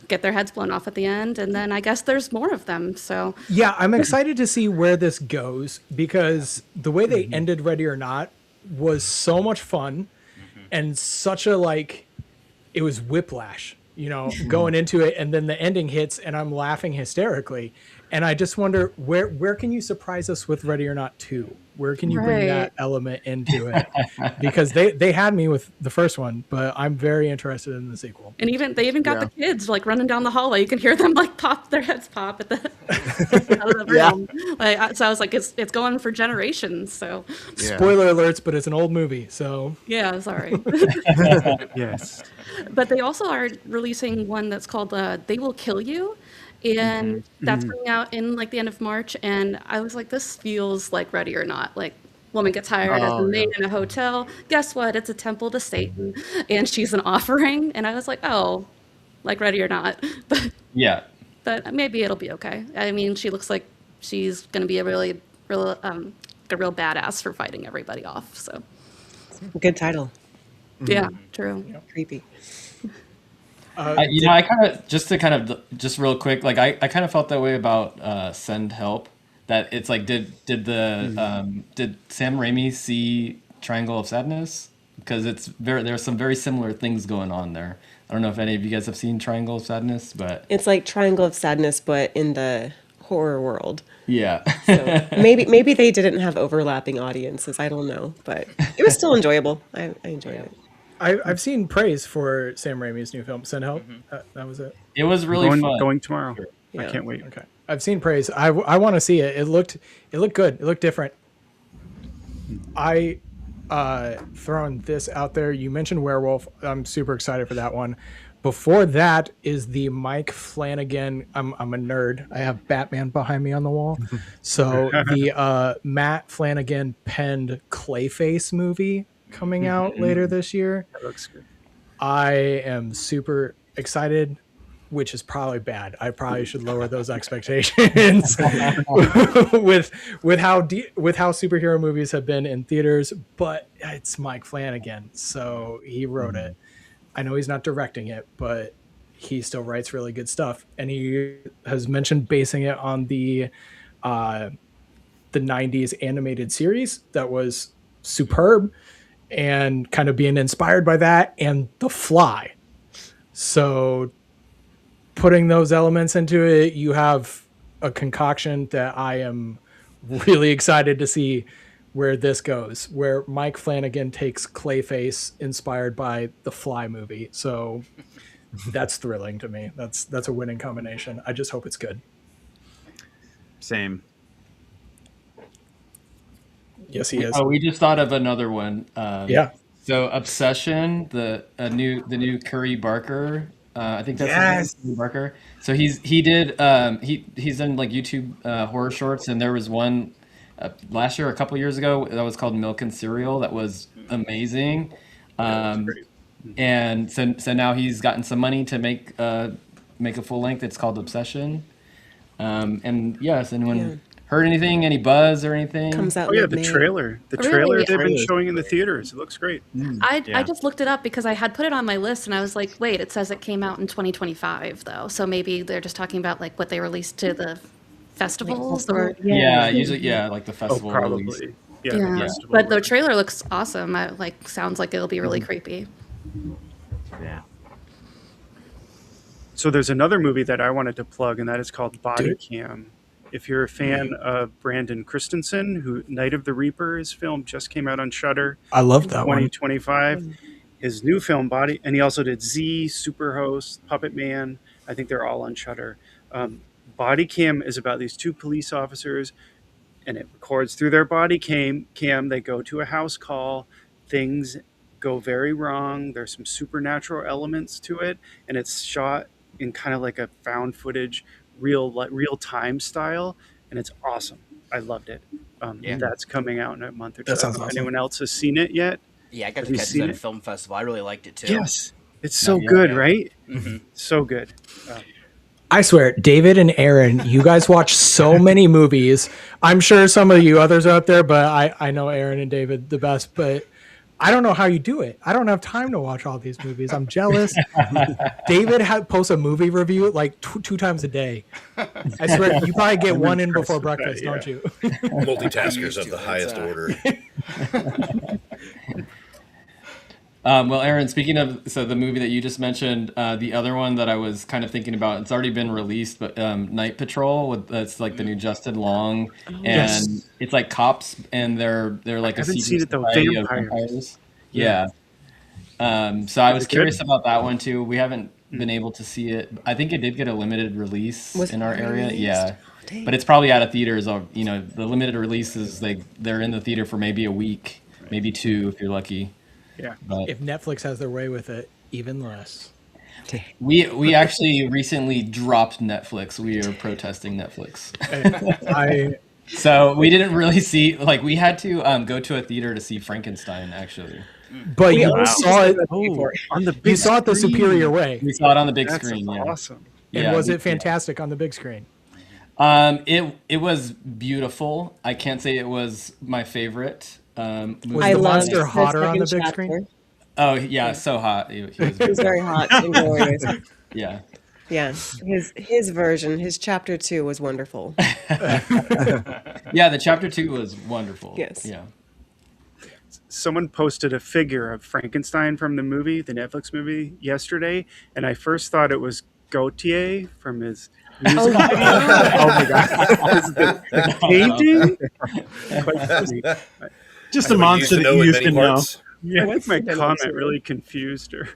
get their heads blown off at the end. And then I guess there's more of them. So Yeah, I'm excited to see where this goes because the way they ended Ready or Not was so much fun and such a it was whiplash, going into it, and then the ending hits and I'm laughing hysterically. And I just wonder where can you surprise us with Ready or Not 2? Where can you bring that element into it? Because they had me with the first one, but I'm very interested in the sequel. and they even got the kids like running down the hallway. You can hear them like pop their heads pop at the, out of the room. So I was like, it's going for generations. So Spoiler alerts, but it's an old movie, so yeah, sorry. Yes. But they also are releasing one that's called They Will Kill You. And that's coming out in like the end of March. And I was like, this feels like Ready or Not. Like, woman gets hired as a maid in a hotel. Guess what? It's a temple to Satan. And she's an offering. And I was like, oh, like Ready or Not. But maybe it'll be okay. I mean, she looks like she's going to be a real badass for fighting everybody off. So, Good title. yeah, true. Creepy. I kind of just real quick, like I kind of felt that way about Send Help. That it's like, did Sam Raimi see Triangle of Sadness? Because there's some very similar things going on there. I don't know if any of you guys have seen Triangle of Sadness, but It's like Triangle of Sadness, but in the horror world. yeah. So maybe they didn't have overlapping audiences. I don't know, but it was still enjoyable. I enjoyed it. I've seen praise for Sam Raimi's new film, Send Help. That was it. It was really fun. Going tomorrow. I Yeah. can't wait. Okay, I've seen praise. I want to see it. It looked good. It looked different. I throwing this out there. You mentioned Werewolf. I'm super excited for that one. Before that is the Mike Flanagan. I'm a nerd. I have Batman behind me on the wall. So the Matt Flanagan penned Clayface movie coming out later this year. That looks good. I am super excited, which is probably bad. I probably should lower those expectations with how superhero movies have been in theaters. But it's Mike Flanagan, so he wrote it. I know he's not directing it, but he still writes really good stuff, and he has mentioned basing it on the 90s animated series that was superb, and kind of being inspired by that and The Fly. So putting those elements into it, you have a concoction that I am really excited to see where this goes, where Mike Flanagan takes Clayface inspired by the Fly movie. So that's thrilling to me. That's a winning combination. I just hope it's good. Same. Yes, he is. Oh, we just thought of another one. Yeah. So Obsession, the new Curry Barker. I think that's Yes. his name, Curry Barker. So he's done like YouTube horror shorts, and there was one last year, a couple years ago, that was called Milk and Cereal. That was amazing. And so now he's gotten some money to make a full length. It's called Obsession. And yes, anyone heard anything? Any buzz or anything? Comes out. Oh yeah, the mid-May. trailer. The Really? trailer they've been Trailers. showing in the theaters. It looks great. I just looked it up because I had put it on my list and I was like, wait, it says it came out in 2025 though. So maybe they're just talking about like what they released to the festivals or Yeah, usually like the Oh, festival release. probably. Yeah, the yeah. festival But the release. trailer looks awesome. Sounds like it'll be really creepy. Yeah. So there's another movie that I wanted to plug, and that is called Body Cam. If you're a fan of Brandon Christensen, who Night of the Reaper, his film just came out on Shudder, I love that one. 2025. His new film, Body, and he also did Z, Superhost, Puppet Man. I think they're all on Shudder. Body Cam is about these two police officers, and it records through their body cam. They go to a house call. Things go very wrong. There's some supernatural elements to it, and it's shot in kind of like a found footage, real time style, and it's awesome. I loved it. That's coming out in a month or two. That sounds If awesome. anyone else has seen it yet? Yeah, I got Have to you catch seen it at a it? film festival. I really liked it too. Yes, it's so Yeah. good, right? Mm-hmm. So good. I swear, David and Aaron, you guys watch so many movies. I'm sure some of you others out there, but I know Aaron and David the best, but I don't know how you do it. I don't have time to watch all these movies. I'm jealous. David posts a movie review like two times a day. I swear, you probably get one in before breakfast, don't you? Multitaskers of the highest order. Well, Aaron, speaking of the movie that you just mentioned, the other one that I was kind of thinking about, it's already been released, but Night Patrol, that's like the new Justin Long, and it's like cops, and they're like I a haven't secret seen it though. society of Vampires. vampires. Yeah. So I was it curious good? about that one too. We haven't been able to see it. I think it did get a limited release Was in it our area. released? Yeah. Dang. But it's probably out of theaters. Or, the limited releases, they're in the theater for maybe a week, maybe two if you're lucky. Yeah. But If Netflix has their way with it, even less. we actually recently dropped Netflix. We are protesting Netflix. So we didn't really see, we had to go to a theater to see Frankenstein actually. But you saw it. On the You big saw it the screen. superior way. We saw it on the big That's screen. Yeah. awesome. And Yeah, was we- it fantastic on the big screen? It was beautiful. I can't say it was my favorite. Movie. Was I the loved monster the hotter on the second big screen? chapter. Oh yeah, so hot. He was It was very hot and glorious. yeah. Yeah, his version, his chapter 2 was wonderful. Yeah, the chapter 2 was wonderful. Yes. Yeah. Someone posted a figure of Frankenstein from the movie, the Netflix movie, yesterday, and I first thought it was Gautier from his music video. Oh my god! the painting. Quite funny. Just I a would monster to that know you in used many to know. parts. Yeah, I think my That comment looks really confused her.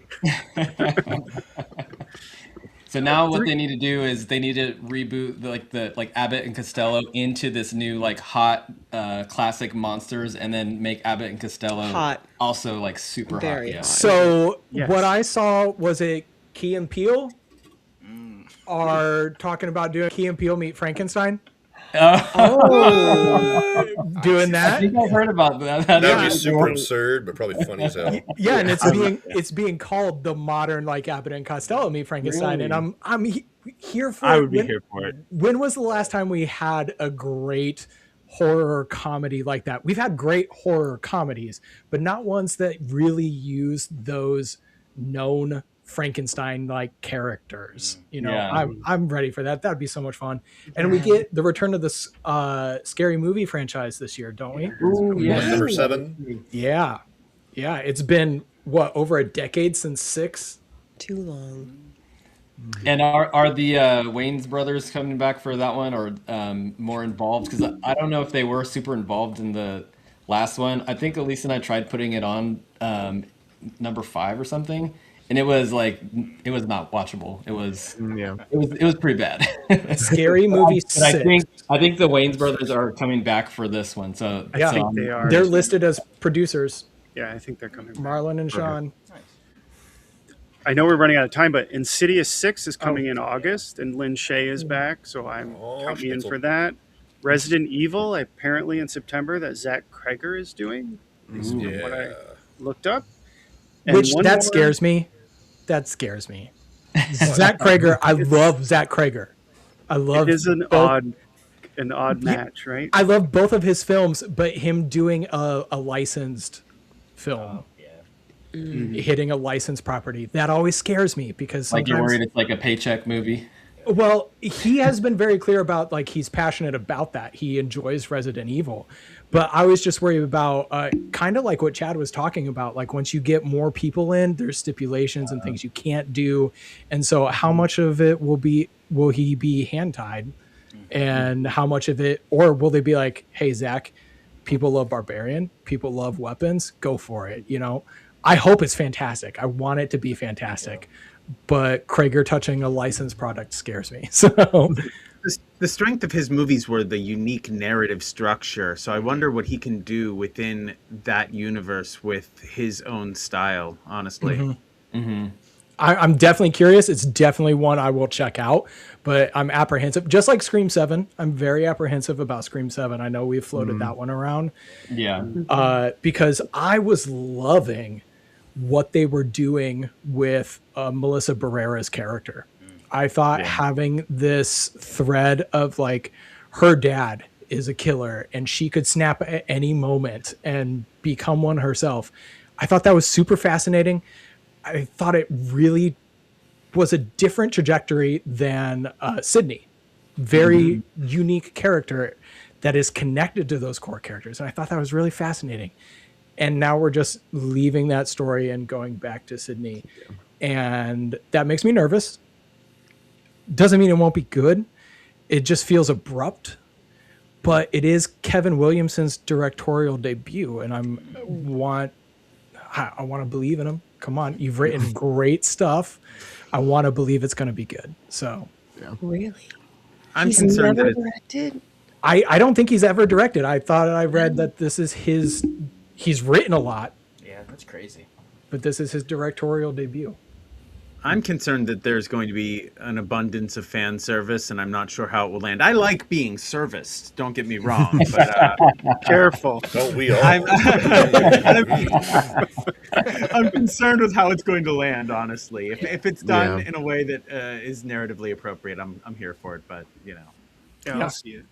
So now what they need to do is they need to reboot the Abbott and Costello into this new like hot classic monsters, and then make Abbott and Costello Hot. also like super Very hot. Yeah. hot. So Yes. what I saw was it Key and Peele are talking about doing Key and Peele meet Frankenstein. Doing I that. think I heard about that. That would Yeah. be super absurd, but probably funny as hell. Yeah, and it's being called the modern like Abbott and Costello meet Frankenstein, and I'm here for I it. would be here for it. When was the last time we had a great horror comedy like that? We've had great horror comedies, but not ones that really use those known Frankenstein like characters. You know, Yeah. I'm ready for that. That'd be so much fun. And we get the return of this scary movie franchise this year, don't we? What, number 7? Yeah. Yeah. It's been what, over a decade since 6? Too long. And are the Wayans brothers coming back for that one, or more involved? Because I don't know if they were super involved in the last one. I think Elise and I tried putting it on number 5 or something, and it was not watchable. It was pretty bad. Scary movie But I 6. think the Wayans brothers are coming back for this one. So Yeah. I think they are. They're listed as producers, Yeah, I think they're coming back. Marlon and Sean. I know we're running out of time, but Insidious 6 is coming in August, and Lynn Shay is back, so count me in Schnitzel. for that. Resident Evil, apparently in September, that Zach Kreger is doing, from what I looked up. And Which one that more- scares me. That scares me. Zach Kreger. I love Zach Kreger. I love. It is an both- odd match, right? I love both of his films, but him doing a licensed film, hitting a licensed property, that always scares me because like you're sometimes. worried it's like a paycheck movie. Well, he has been very clear about like he's passionate about that. He enjoys Resident Evil, but I was just worried about kind of like what Chad was talking about. Like once you get more people in, there's stipulations and things you can't do, and so how much of it will he be hand tied, and how much of it, or will they be like, hey Zach, people love Barbarian, people love weapons, go for it. You know, I hope it's fantastic. I want it to be fantastic. But Kreger touching a licensed product scares me. So The strength of his movies were the unique narrative structure. So I wonder what he can do within that universe with his own style, honestly. I'm definitely curious. It's definitely one I will check out, but I'm apprehensive. Just like Scream 7, I'm very apprehensive about Scream 7. I know we've floated that one around. Yeah. Because I was loving what they were doing with Melissa Barrera's character. I thought having this thread of like her dad is a killer and she could snap at any moment and become one herself. I thought that was super fascinating. I thought it really was a different trajectory than Sydney. Very unique character that is connected to those core characters. And I thought that was really fascinating. And now we're just leaving that story and going back to Sydney. And that makes me nervous. Doesn't mean it won't be good. It just feels abrupt. But it is Kevin Williamson's directorial debut. And I want to believe in him. Come on. You've written great stuff. I want to believe it's going to be good. So Really? I'm concerned that never it's directed? I don't think he's ever directed. I thought I read that this is he's written a lot, Yeah, that's crazy. but this is his directorial debut. I'm concerned that there's going to be an abundance of fan service, and I'm not sure how it will land. I like being serviced, don't get me wrong, but Careful. Don't we all? I'm concerned with how it's going to land, honestly. If it's done in a way that is narratively appropriate, I'm here for it, but, you know. Yeah, I'll see it.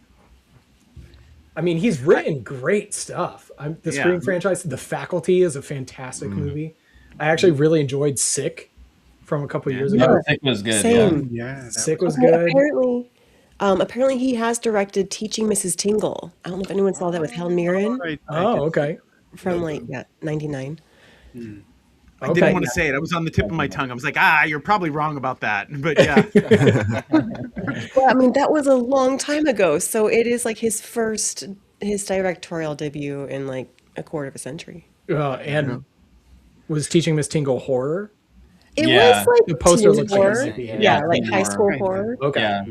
I mean, he's written great stuff. The Yeah. Scream franchise, The Faculty is a fantastic movie. I actually really enjoyed Sick from a couple years ago. Yeah, Sick was good. Same. Yeah. Sick was Well, good. apparently he has directed Teaching Mrs. Tingle. I don't know if anyone saw that with Helen Mirren Oh, okay. from 99. I didn't want to say it. I was on the tip of my tongue. I was like, you're probably wrong about that. But yeah. Well, I mean, that was a long time ago. So it is like his directorial debut in like a quarter of a century. And was Teaching Miss Tingle horror? It Yeah. was like The poster teen looks like it horror. might be. Yeah, like teen high school horror. horror. Okay. Yeah.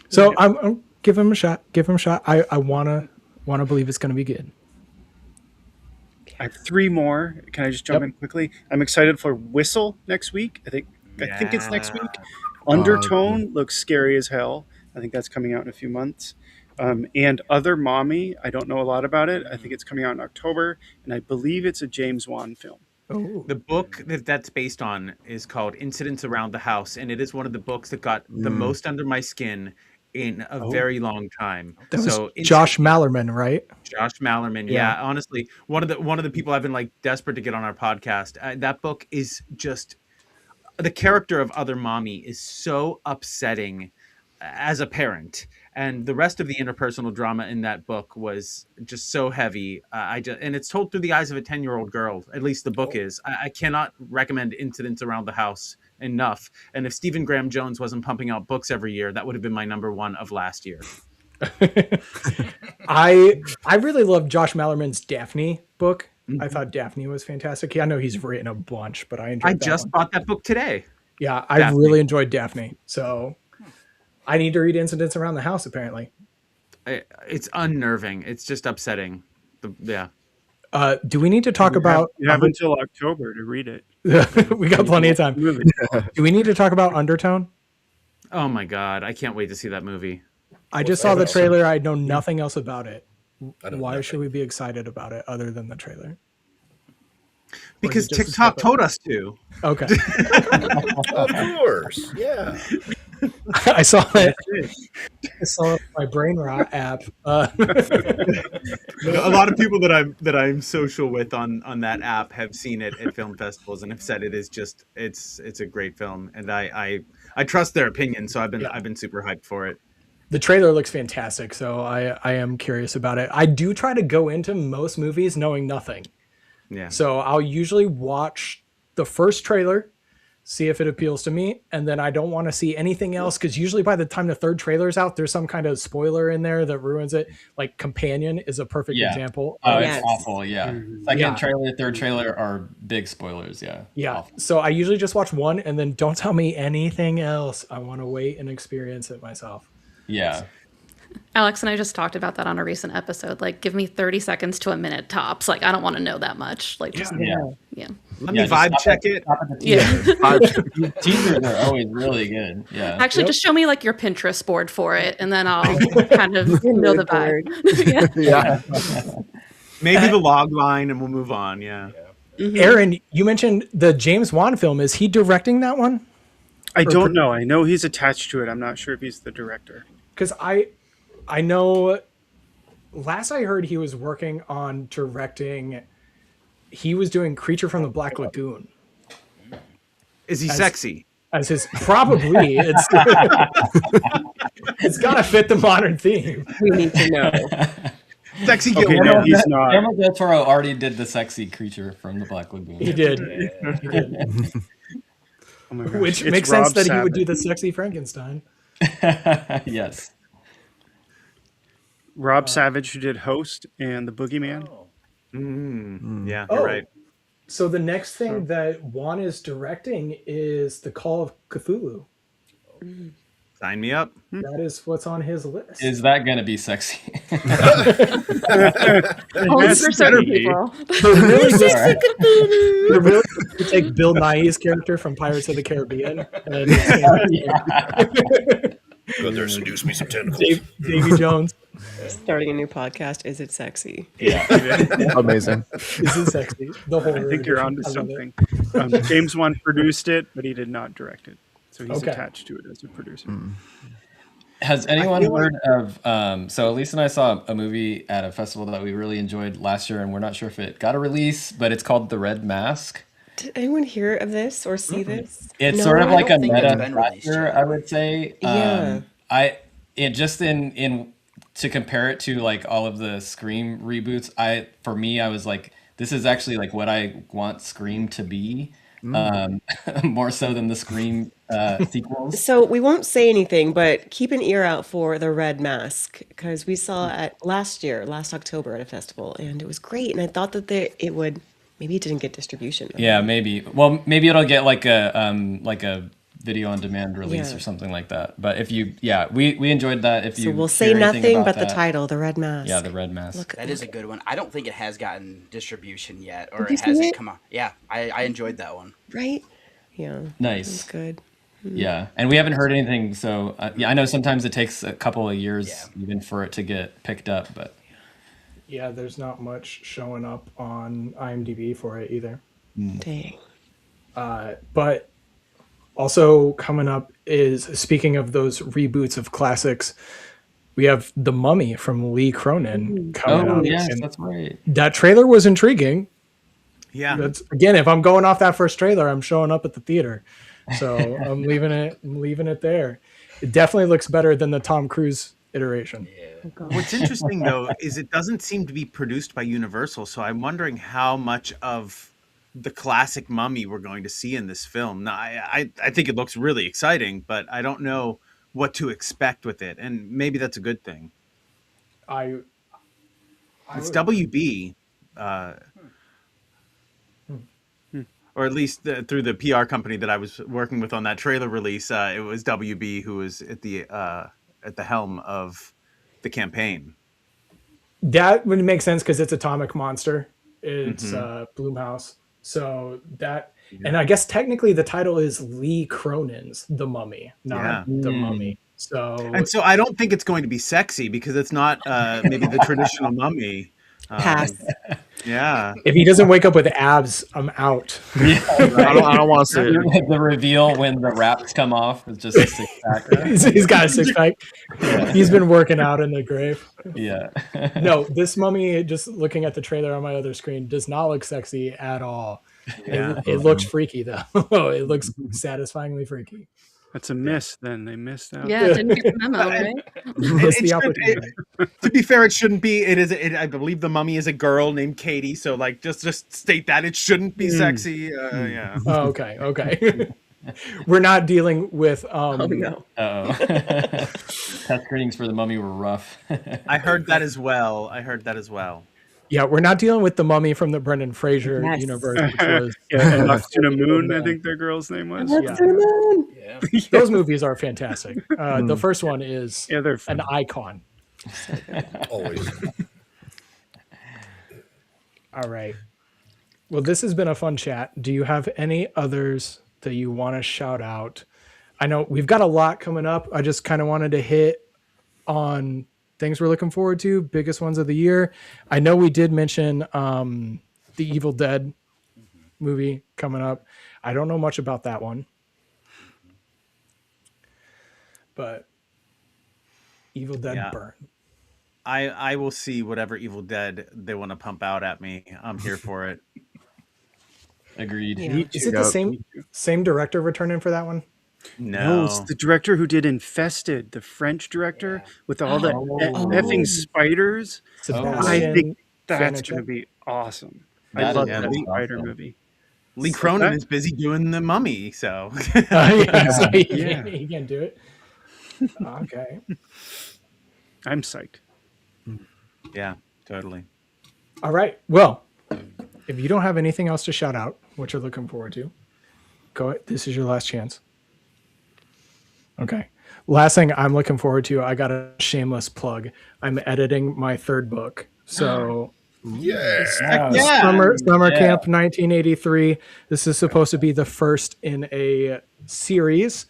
So I'm give him a shot. Give him a shot. I wanna believe it's gonna be good. I have 3 more. Can I just jump in quickly? I'm excited for Whistle next week. I think it's next week. Undertone looks scary as hell. I think that's coming out in a few months. And Other Mommy, I don't know a lot about it. I think it's coming out in October, and I believe it's a James Wan film. Oh, The book that's based on is called Incidents Around the House, and it is one of the books that got the most under my skin in a very long time. that was So Josh Mallerman, right? Josh Mallerman, yeah. Honestly, one of the people I've been like desperate to get on our podcast. That book is just the character of Other Mommy is so upsetting as a parent, and the rest of the interpersonal drama in that book was just so heavy. And it's told through the eyes of a 10-year-old girl. At least the book is. I cannot recommend Incidents Around the House enough. And if Stephen Graham Jones wasn't pumping out books every year, that would have been my number one of last year. I really love Josh Mallerman's Daphne book. I thought Daphne was fantastic. I know he's written a bunch, but I enjoyed I that just one. bought that book today. Yeah, I Daphne. really enjoyed Daphne. So I need to read Incidents Around the House, apparently. It's unnerving. It's just upsetting. Yeah. Do we need to talk about... You have until October to read it. We got plenty of time. Do we need to talk about Undertone? Oh my God. I can't wait to see that movie. I just saw the trailer. I know nothing else about it. don't Why know. should we be excited about it other than the trailer? Because just a TikTok step up? told us to. Okay. Of course. Yeah. I saw it. I saw my brain rot app. A lot of people that I'm social with on that app have seen it at film festivals and have said it is just it's a great film, and I trust their opinion, so I've been super hyped for it. The trailer looks fantastic, so I am curious about it. I do try to go into most movies knowing nothing. Yeah. So I'll usually watch the first trailer, see if it appeals to me, and then I don't want to see anything else, because usually by the time the third trailer's out, there's some kind of spoiler in there that ruins it. Like Companion is a perfect example. Oh, Yes. it's awful. Yeah. Second trailer, third trailer are big spoilers. Yeah. Yeah. Awful. So I usually just watch one and then don't tell me anything else. I want to wait and experience it myself. Yeah. Alex and I just talked about that on a recent episode. Like, give me 30 seconds to a minute tops. Like, I don't want to know that much. Like, just yeah. Let me vibe check it. Yeah. Teasers are always really good. Yeah. Actually, just show me like your Pinterest board for it, and then I'll kind of know the vibe. Yeah. Maybe the log line, and we'll move on. Yeah. Aaron, you mentioned the James Wan film. Is he directing that one? I don't know. I know he's attached to it. I'm not sure if he's the director. Because I know last I heard he was working on directing. He was doing Creature from the Black Lagoon. Is he sexy? As his probably it's it's gotta fit the modern theme. We need to know. Sexy Okay, Gilmore. no, he's not. Guillermo del Toro already did the sexy creature from the Black Lagoon. He did. He did. Oh my gosh. Which It's makes sense Rob that he would Savage. do the sexy Frankenstein. Yes. Rob Savage, who did Host and The Boogeyman. Yeah, Oh. you're right. So the next thing that Juan is directing is The Call of Cthulhu. Sign me up. That is what's on his list. Is that gonna be sexy? Only for certain people. They're really to take Bill Nighy's character from Pirates of the Caribbean and Go there, seduce me some tentacles. Davy Jones. Starting a new podcast. Is it sexy? Yeah. Amazing. This is sexy. The horror. I think you're edition. onto I love it. something. James Wan produced it, but he did not direct it. So he's Okay. attached to it as a producer. Has anyone heard of? So Elise and I saw a movie at a festival that we really enjoyed last year, and we're not sure if it got a release, but it's called The Red Mask. Did anyone hear of this or see this? It's No, sort of I like a don't think it's meta been released slasher, yet. I would say. Yeah. In to compare it to like all of the Scream reboots, I was like, this is actually like what I want Scream to be, more so than the Scream sequels. So we won't say anything, but keep an ear out for The Red Mask, because we saw it last October at a festival, and it was great. And I thought that it would Maybe it didn't get distribution. Yeah, maybe. Well, maybe it'll get like a video on demand release Yeah. or something like that. But if you, we enjoyed that. If So you we'll hear say anything nothing about but the that- title, The Red Mask. Yeah, the Red Mask. Look, That is a good one. I don't think it has gotten distribution yet, or Did you it see hasn't it? come on. Yeah, I enjoyed that one. right? Yeah. Nice. That's good. Yeah, and we haven't heard anything. So yeah, I know sometimes it takes a couple of years Yeah. even for it to get picked up. But Yeah, there's not much showing up on IMDb for it either. Dang. But also coming up is, speaking of those reboots of classics, we have The Mummy from Lee Cronin coming up. yes, And that's right. that trailer was intriguing. Yeah. That's, again, if I'm going off that first trailer, I'm showing up at the theater. So I'm leaving it there. It definitely looks better than the Tom Cruise iteration. What's interesting though is it doesn't seem to be produced by Universal, so I'm wondering how much of the classic Mummy we're going to see in this film. Now, I think it looks really exciting, but I don't know what to expect with it, and maybe that's a good thing. It's WB, or at least through the PR company that I was working with on that trailer release, it was WB who was at the helm of the campaign. That would make sense because it's Atomic Monster. It's Blumhouse. So that, and I guess technically the title is Lee Cronin's The Mummy, not The Mummy. So, And so I don't think it's going to be sexy because it's not maybe the traditional Mummy. Pass. Yeah. if he doesn't wake up with abs, I'm out. I don't want to see it. The reveal when the wraps come off is just a six pack. He's got a six pack. He's been working out in the grave. Yeah. No, this Mummy, just looking at the trailer on my other screen, does not look sexy at all. Yeah. It looks freaky though. It looks satisfyingly freaky. That's a miss. Then they missed out. Yeah, didn't get the memo, right? Missed the opportunity. To be fair, it shouldn't be. I believe the Mummy is a girl named Katie. So like, just state that it shouldn't be sexy. Yeah. Oh, okay. We're not dealing with. Oh no. Uh-oh. Test screenings for the Mummy were rough. I heard that as well. Yeah, we're not dealing with the Mummy from the Brendan Fraser Yes. universe. Which was, Yeah, Off to the Moon, I think their girl's name was. Yeah. Yeah. Those movies are fantastic. The first one is Yeah, they're fun. an icon. Always. All right. Well, this has been a fun chat. Do you have any others that you want to shout out? I know we've got a lot coming up. I just kind of wanted to hit on things we're looking forward to, biggest ones of the year. I know we did mention the Evil Dead movie coming up. I don't know much about that one, but Evil Dead Yeah. Burn. I will see whatever Evil Dead they want to pump out at me. I'm here for it. Agreed. Yeah. Is it the same director returning for that one? No, it's the director who did Infested, the French director with all the effing spiders. I Sebastian think that's Fianich. going to be awesome. I That love is that awesome. spider movie. Lee Cronin is busy doing the Mummy, so So he, Yeah. he can do it. Okay. I'm psyched. yeah, totally. All right. Well, if you don't have anything else to shout out, what you're looking forward to, go. This is your last chance. Okay. Last thing I'm looking forward to, I got a shameless plug. I'm editing my third book. So Yeah. Summer Yeah. Camp 1983. This is supposed to be the first in a series.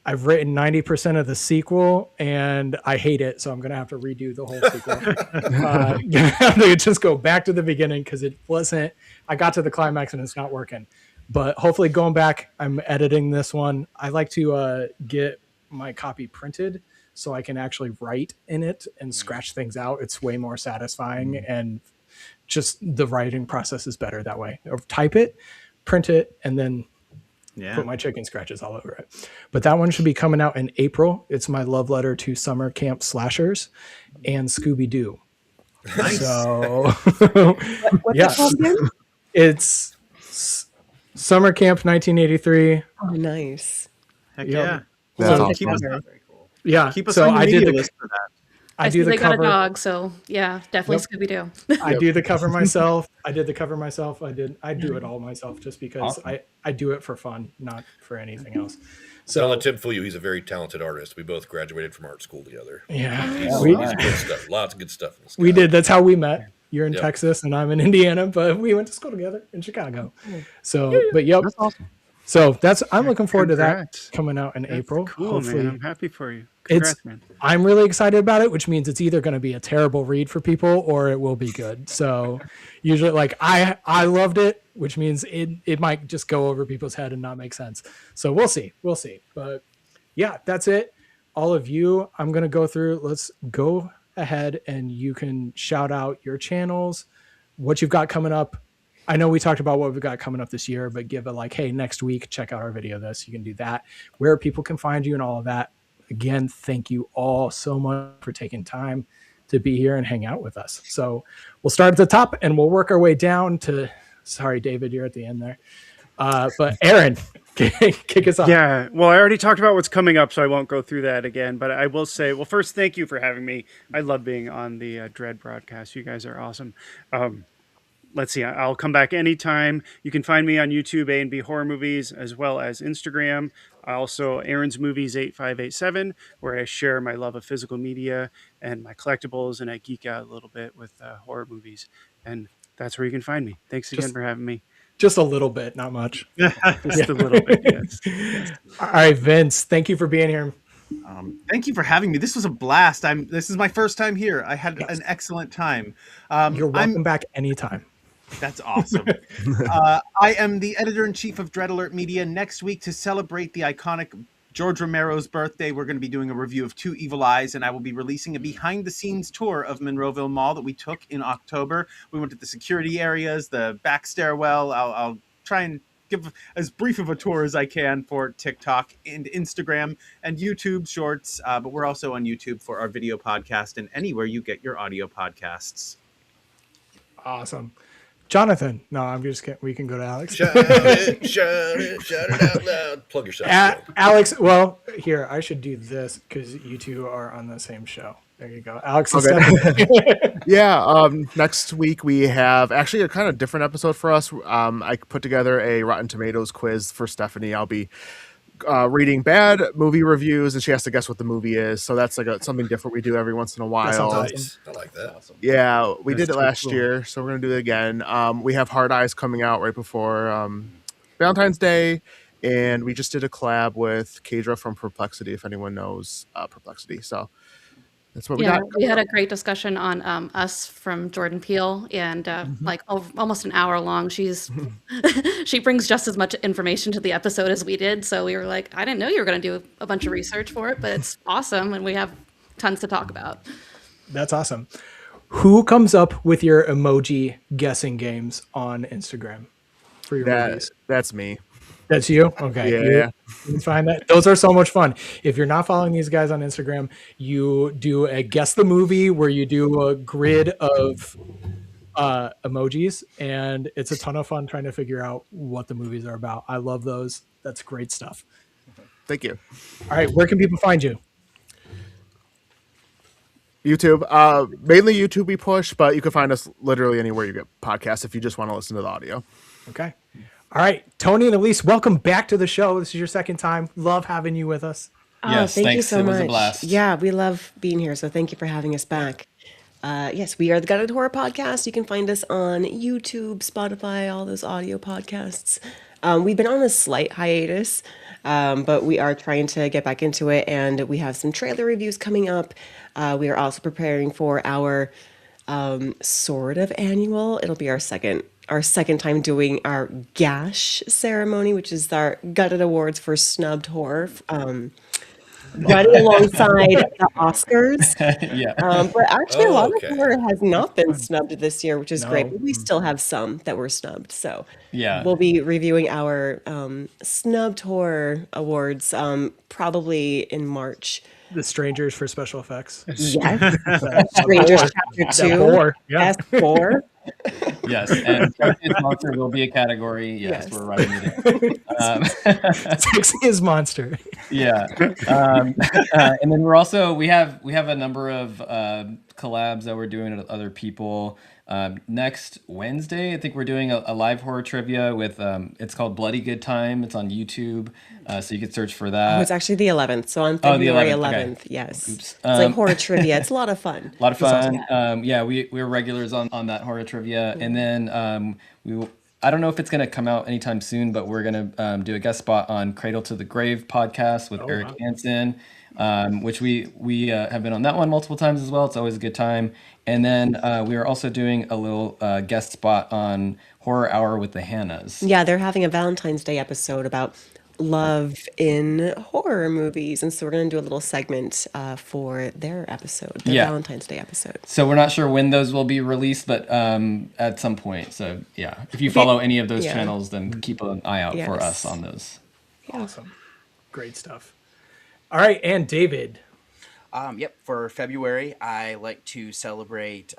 I've written 90% of the sequel and I hate it, so I'm gonna have to redo the whole sequel. Gonna have to just go back to the beginning because it wasn't. I got to the climax and it's not working. But hopefully, going back, I'm editing this one. I like to get my copy printed so I can actually write in it and scratch things out. It's way more satisfying and just the writing process is better that way. Or type it, print it, and then put my chicken scratches all over it. But that one should be coming out in April. It's my love letter to summer camp slashers and Scooby-Doo. Nice. So What's yeah, it called again? it's Summer Camp 1983. Oh, nice. Heck Yeah. yeah. That's So awesome. Keep us, Yeah. keep us so on your I did media the list for that. I see do the they got a cover. dog, so yeah, definitely Scooby Doo. I do the cover myself. I did the cover myself. I do it all myself just because Awesome. I do it for fun, not for anything else. Don't So let Tim fool you. He's a very talented artist. We both graduated from art school together. yeah, He's we, good stuff. Lots of good stuff in this we guy. did. That's how we met. You're in Yep. Texas and I'm in Indiana, but we went to school together in Chicago. So, but yep. That's awesome. So I'm looking forward to that Congrats. coming out in That's April. cool, Hopefully, man. I'm happy for you. Congrats, man. I'm really excited about it, which means it's either going to be a terrible read for people or it will be good. So usually like I loved it, which means it might just go over people's head and not make sense. So we'll see. But yeah, that's it. All of you, I'm going to go through. Let's go ahead and you can shout out your channels, what you've got coming up. I know we talked about what we've got coming up this year, but give it like, hey, next week, check out our video this. You can do that, where people can find you and all of that. Again, thank you all so much for taking time to be here and hang out with us. So we'll start at the top and we'll work our way down to, sorry, David, you're at the end there. But Aaron, kick us off. Yeah, well, I already talked about what's coming up, so I won't go through that again. But I will say, well, first, thank you for having me. I love being on the Dread broadcast. You guys are awesome. Let's see, I'll come back anytime. You can find me on YouTube, A&B Horror Movies, as well as Instagram. Also, Aaron's Movies 8587, where I share my love of physical media and my collectibles, and I geek out a little bit with horror movies. And that's where you can find me. Thanks again for having me. Just a little bit, not much. Just a little bit, yes. All right, Vince, thank you for being here. Thank you for having me. This was a blast. This is my first time here. I had an excellent time. You're welcome back anytime. That's awesome. I am the editor-in-chief of Dread Alert Media. Next week, to celebrate the iconic George Romero's birthday, we're going to be doing a review of Two Evil Eyes, and I will be releasing a behind-the-scenes tour of Monroeville Mall that we took in October. We went to the security areas, the back stairwell. I'll try and give as brief of a tour as I can for TikTok and Instagram and YouTube Shorts, but we're also on YouTube for our video podcast and anywhere you get your audio podcasts. Awesome. Jonathan. No, I'm just kidding. We can go to Alex. Shout it out loud. Plug yourself. Alex, well, here, I should do this because you two are on the same show. There you go. Alex and Okay. Yeah, next week we have actually a kind of different episode for us. I put together a Rotten Tomatoes quiz for Stephanie. I'll be reading bad movie reviews, and she has to guess what the movie is. So that's like something different we do every once in a while. That sounds nice. I like that. Awesome. Yeah, we did it last year, so we're gonna do it again. We have Hard Eyes coming out right before Valentine's Day, and we just did a collab with Kadra from Perplexity, if anyone knows Perplexity. So that's what we got. We had a great discussion on Us from Jordan Peele, and almost an hour long. She brings just as much information to the episode as we did. So we were like, I didn't know you were going to do a bunch of research for it, but it's awesome, and we have tons to talk about. That's awesome. Who comes up with your emoji guessing games on Instagram for your movies? That's me. That's you? Okay. Yeah. You can find that. Those are so much fun. If you're not following these guys on Instagram, you do a guess the movie where you do a grid of emojis, and it's a ton of fun trying to figure out what the movies are about. I love those. That's great stuff. Thank you. All right. Where can people find you? YouTube. Mainly YouTube we push, but you can find us literally anywhere you get podcasts if you just want to listen to the audio. Okay. All right, Tony and Elise, welcome back to the show. This is your second time. Love having you with us. Yes, thank you thanks. so It was much. a blast. Yeah, we love being here, so thank you for having us back. Yes, we are the Guided Horror Podcast. You can find us on YouTube, Spotify, all those audio podcasts. We've been on a slight hiatus, but we are trying to get back into it, and we have some trailer reviews coming up. We are also preparing for our sort of annual. It'll be our second time doing our Gash ceremony, which is our Gutted Awards for snubbed horror. Running alongside the Oscars. Yeah. But actually, a lot okay. of horror has not been snubbed this year, which is great. No. But we still have some that were snubbed. So Yeah. we'll be reviewing our snubbed horror awards probably in March. The Strangers for special effects. Yes. Strangers Chapter 2. That whore, yeah. S4. Yes, and sexiest monster will be a category. Yes, we're writing it in. Sexiest monster. Yeah, and then we have a number of collabs that we're doing with other people. Next Wednesday, I think we're doing a live horror trivia with it's called Bloody Good Time. It's on YouTube, so you can search for that. Oh, it's actually the 11th. So on Oh, the February 11th, 11th, okay. yes. Oops. It's like horror trivia. It's a lot of fun. A lot of fun. Yeah. We're regulars on that horror trivia, and then I don't know if it's going to come out anytime soon, but we're going to do a guest spot on Cradle to the Grave podcast with Eric Hansen, which we have been on that one multiple times as well. It's always a good time. And then we are also doing a little guest spot on Horror Hour with the Hannahs. Yeah, they're having a Valentine's Day episode about love in horror movies. And so we're going to do a little segment for their episode, their Valentine's Day episode. So we're not sure when those will be released, but at some point. So yeah, if you follow any of those channels, then keep an eye out for us on those. Awesome. Great stuff. All right, and David. Yep, for February, I like to celebrate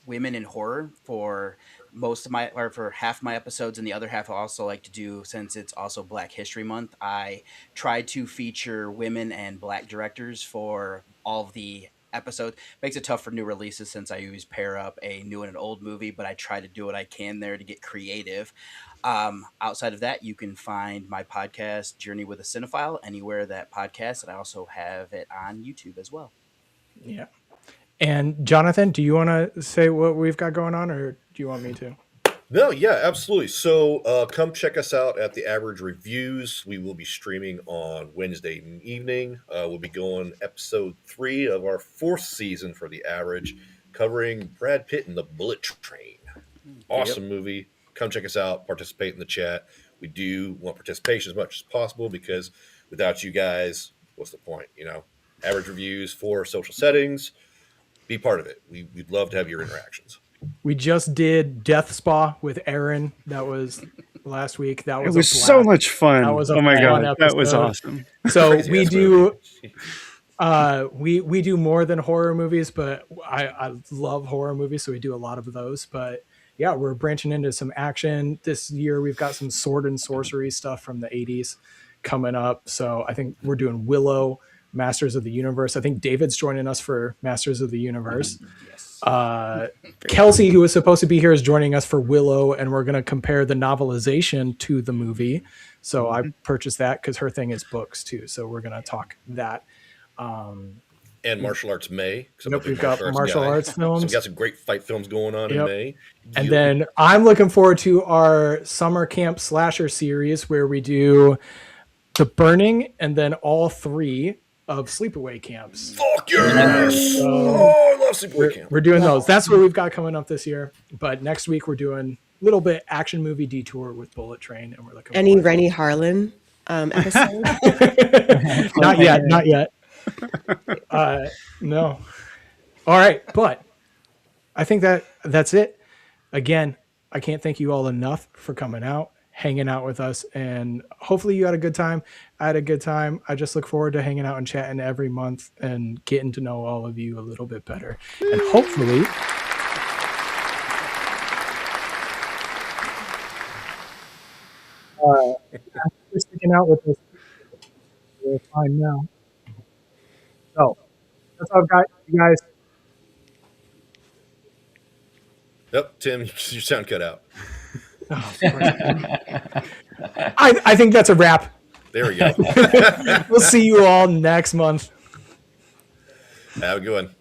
women in horror for for half my episodes, and the other half I also like to do, since it's also Black History Month, I try to feature women and Black directors for all of the episodes. Makes it tough for new releases since I always pair up a new and an old movie, but I try to do what I can there to get creative. Outside of that, you can find my podcast, Journey with a Cinephile, anywhere that podcast, and I also have it on YouTube as well. Yeah. And Jonathan, do you want to say what we've got going on, or do you want me to? No, yeah, absolutely. So come check us out at The Average Reviews. We will be streaming on Wednesday evening. We'll be going episode 3 of our 4th season for The Average, covering Brad Pitt and the Bullet Train. Awesome movie. Come check us out. Participate in the chat. We do want participation as much as possible, because without you guys, what's the point? Average Reviews for social settings. Be part of it. We'd love to have your interactions. We just did Death Spa with Aaron. That was last week. That was so much fun. That was oh my god, episode. that was awesome. So we do we do more than horror movies, but I love horror movies, so we do a lot of those. But yeah, we're branching into some action this year. We've got some sword and sorcery stuff from the 80s coming up. So I think we're doing Willow, Masters of the Universe. I think David's joining us for Masters of the Universe. Yes. Kelsi, who was supposed to be here, is joining us for Willow, and we're going to compare the novelization to the movie. So I purchased that because her thing is books too. So we're going to talk that. And Martial Arts May. Nope, we've got martial arts films. So we've got some great fight films going on in May. And then I'm looking forward to our summer camp slasher series, where we do The Burning and then all 3 of sleepaway camps. Fuck yes! I love sleepaway camp. We're doing those. That's what we've got coming up this year. But next week we're doing a little bit action movie detour with Bullet Train, and we're looking. Any Rennie Harlan episode? Not yet. No. All right, but I think that's it. Again, I can't thank you all enough for coming out, hanging out with us, and hopefully you had a good time. I had a good time. I just look forward to hanging out and chatting every month and getting to know all of you a little bit better. And hopefully you're sticking out with us. We're fine now. So that's all I've got, you guys. Yep, Tim, your sound cut out. Oh, I think that's a wrap. There we go. We'll see you all next month. Have a good one.